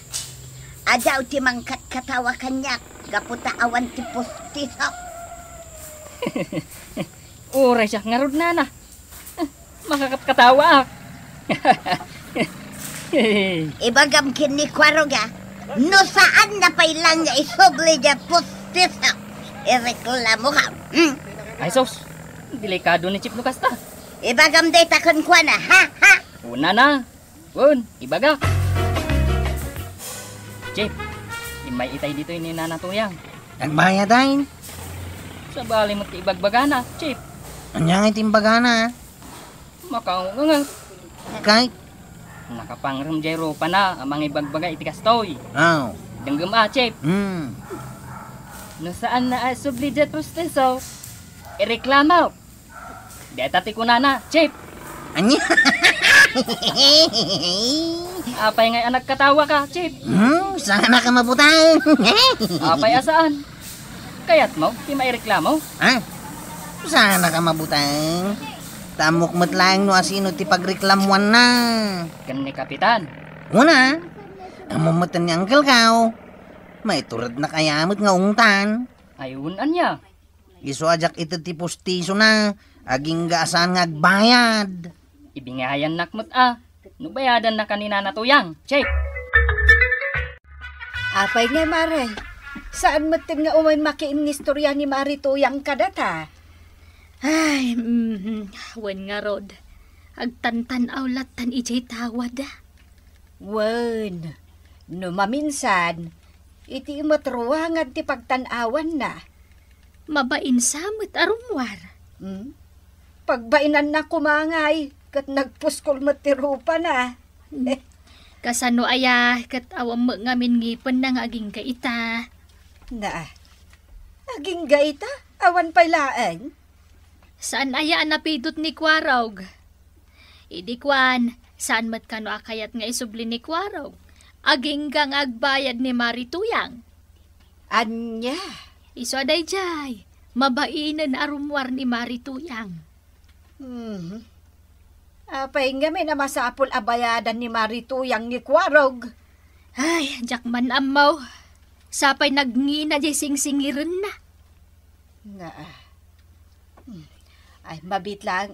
Adaw ti mangkat katawa kanyak. Gaputa awan ti pustisok. Uray siya, ngarod Nana. Makakapkatawa ak. Ibagam kini kwaroga. No saan na pa'y lang nga isubli niya pustisok. Ireklamo ka. Ay sos, delikado ni Chip no kasta. Ibagam day takon kwa na, ha? Una na. Un, ibaga. Chip, imay itay dito ni Nanatuyang. Nagbayadain. Sa bali mo ti ibagbagana, Chip. Anyang itimbagana. Makaungang Kahit. nakapangram jayro pa na amang ibagbaga iti kastoy. Danggam Chip. No saan na subli jet prosteso. ireklamo. Deta ti kunana, Chip. Anya? Apay ngay anak katawa ka, Chip. Sana ka mabutang. Apay asaan? Kayat mo, di maireklamo. Ha? Sana ka mabutang. Tamok mo't lang no asino ti pagreklamuan na. Kan ni Kapitan. Una, amamatan ni Uncle Kao. May turad na kayamot nga ungtan. Ayun anya. Iso ajak ito ti postiso na. Aging gaasan nga agbayad. Ibingayan nakmot Nubayadan na kanina natuyang, Chip. Apay nga, Mare. Saan matin nga umay makiin ng istorya ni Marituyang kadata? Ay, wen nga rod. Agtantan awlatan ijay tawad. Wen, no maminsan, iti matruwangan ti pagtanawan na. Mabain samot arumwar. Pagbainan na kumangay, kat nagpuskol matirupa na. Kasano aya, kat awam mo ngamin ngipon na nga aging kaita. Na, aging gaita? Awan pa'y laeng? Saan aya napidot ni Kwarog? Idi kwan, saan mat kano akayat nga isubli ni Kwarog? Aging gang agbayad ni Marituyang. Anya? Iso aday jay, mabainan arumwar ni Marituyang. Apay nga may namasapol abayadan ni Marituyang ni Kwarog. Ay, jakman amaw. Sapay nagngina jay singsingirin na. Na, ay mabit lang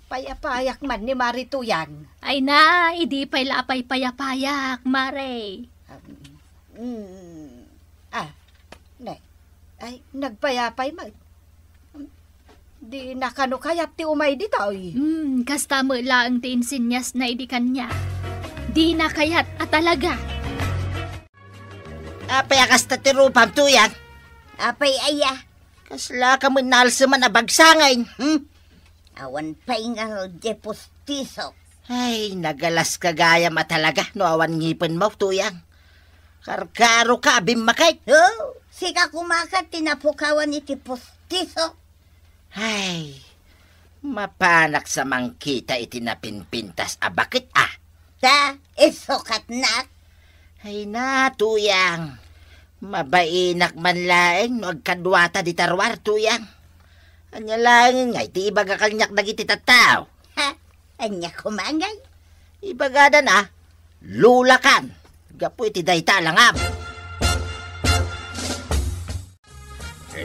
Payapayak man ni Marituyang. Ay na, idi pa'y lapay payapayak, Mare. Ay, nagpayapay man. Di nakano kayat ti umay ditoy. Kasta mo laang ti insinyas na idi kanya. Di na kayat at talaga. Apay akas tatirupam tuyang. Apay aya. Kasla ka manalsa man abagsangay. Awan pa'y nga de postiso. Ay, nagalas ka gaya matalaga no awan ngipin mo tuyang. Karkaro ka bimakay. Oh, sika kumakat tinapukawan iti postiso. Ay, mapanak sa mangkita itinapinpintas bakit Ta, isokat nak. Ay na, tuyang. Mabainak man laeng no agkadwata di tarwar, tuyang. Anya lang nga, iti ibaga kanyak nagiti tataw. Ha, anya kumangay. Ibagadan lulakan. Gapo iti dayta langam.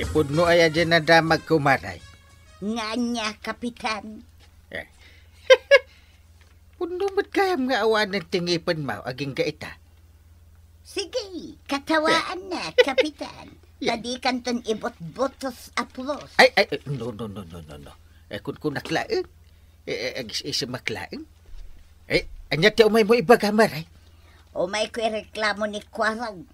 Pudno aya dyan na damag kumaray. Nga niya, Kapitan. Pudno mo't kayam nga awan ng tingipan mo, aging gaita. Sige, katawaan na, Kapitan. Tadi kanton ibot-botos aplos. Ay, no. Kung naklaeng, isa maklaeng. Anya ti umay mo ibagamar, Umay ko reklamo ni Kwarog.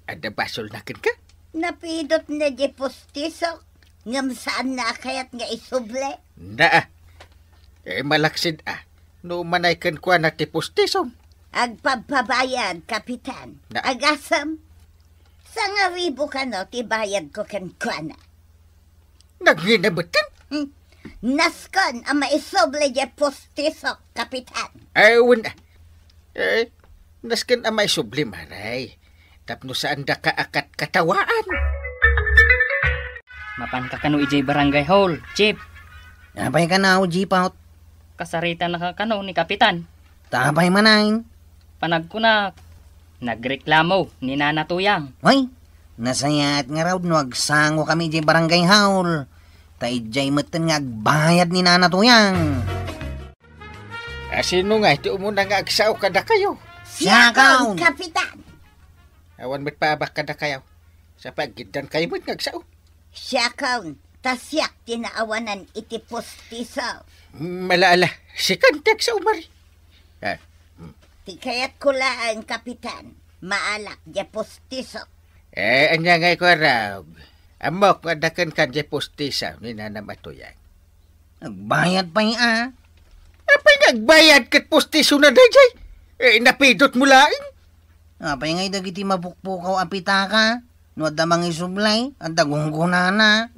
Ada basol nakin ka? Napidot na di postiso. Ngam saan na kayat nga isuble? Na, malaksid no manaykan kwa na ti postisom. Agpapabayad, Kapitan. Na. Agasam. Sa nga ribo ka no, tibayad ko kan kwa na. Naginabutin? Naskon ang maisuble di postiso, Kapitan. Wala. Naskin amay subli maray. Tapno saan da ka akat katawaan. Mapan ka kano ijay barangay hall, Chip. Apay ka na, jipaut. Kasarita na ka kano ni Kapitan. Tapay manayin. Panag ko na, nagreklamo ni Nana Tuyang. Hoy, nasayat nga raw no agsango kami di barangay hall. Taijay matan nga agbayad ni Nana Tuyang. Sino nga, iti umuna nga agsaw kada kayo. Siya kaon. Kapitan. Awan mo't paabak kada kayo. Sa pagidan kayo mo't ngagsaw. Siya kaon. Tasyak tinaawanan iti postiso. Malaala, si Kantek sa umari. Ti kayat kulaan, Kapitan. Maalak di postiso. Anya nga ko raw. Amok adakan kan di postiso ni Nana Matuyang. Agbayad pa Apay nagbayad kat postiso na dayjay. Napidot mo laing. Apay nga dagiti mabukpukaw apita ka. No adamang isublay, at dagunggunana.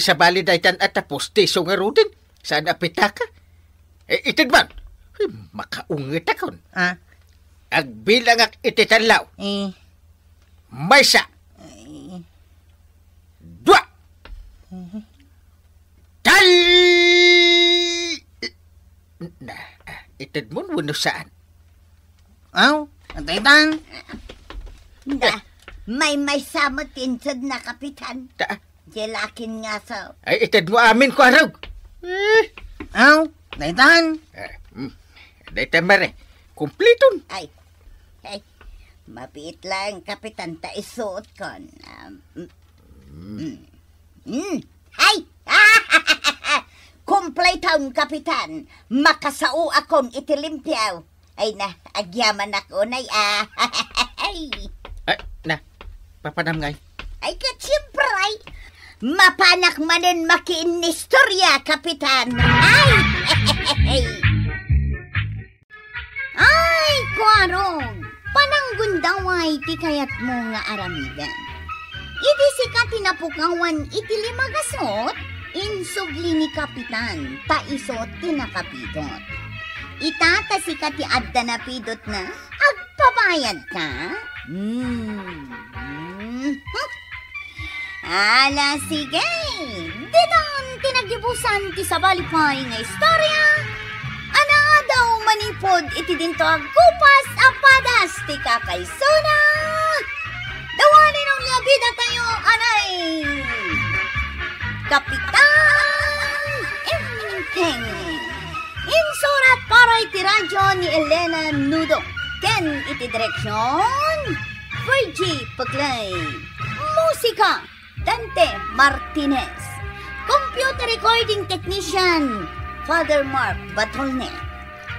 Sa bali daytan at tapos tiso nga rodin. Saan apita ka? Itid man. Makaungit akon. Agbilang ak ititanlaw. Maysa. Dua. Tal! Itid mo wano saan? Daytan. May samot insad na kapitan. Jelakin nga sa. Itid mo amin ko araw. Daytan. Daytan mare. Kumpliton. Ay, mapiit lang, kapitan, ta isuot kon. Ay! Kumpliton, kapitan. Makasao akong itilimpyaw. Ay na, agyaman ako na ay. Papanam ngay. Ay, katsiyempre. Mapanak manin makiinistorya, kapitan. Ay, Kwarong, pananggundaway ti kayat mo nga aramidan. Iti sikat tinapukawan iti limagasot, insugli ni kapitan, taisot tinakapitot. Itata sikat ti adda na pidot na, agpabayad ka? Ala, sige. Didan tinagibusan ti sabalipay nga istorya. Ana daw manipod iti dinto agkupas apadas ti kakaysona. Dawanin ang labida tayo, anay. Kapitan Enteng. Insurat para iti radyo ni Elena Nudo. Ken iti direksyon Virgie Paglay. Musika Dante Martinez. Computer recording technician Father Mark Batolne.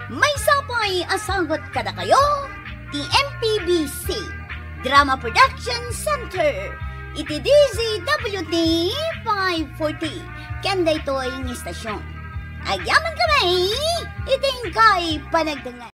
May sapay asagot kada kayo, TMPBC, Drama Production Center, iti DZWT 540, kanda ito ay istasyon. Agyaman kami, iting kay panagdangan.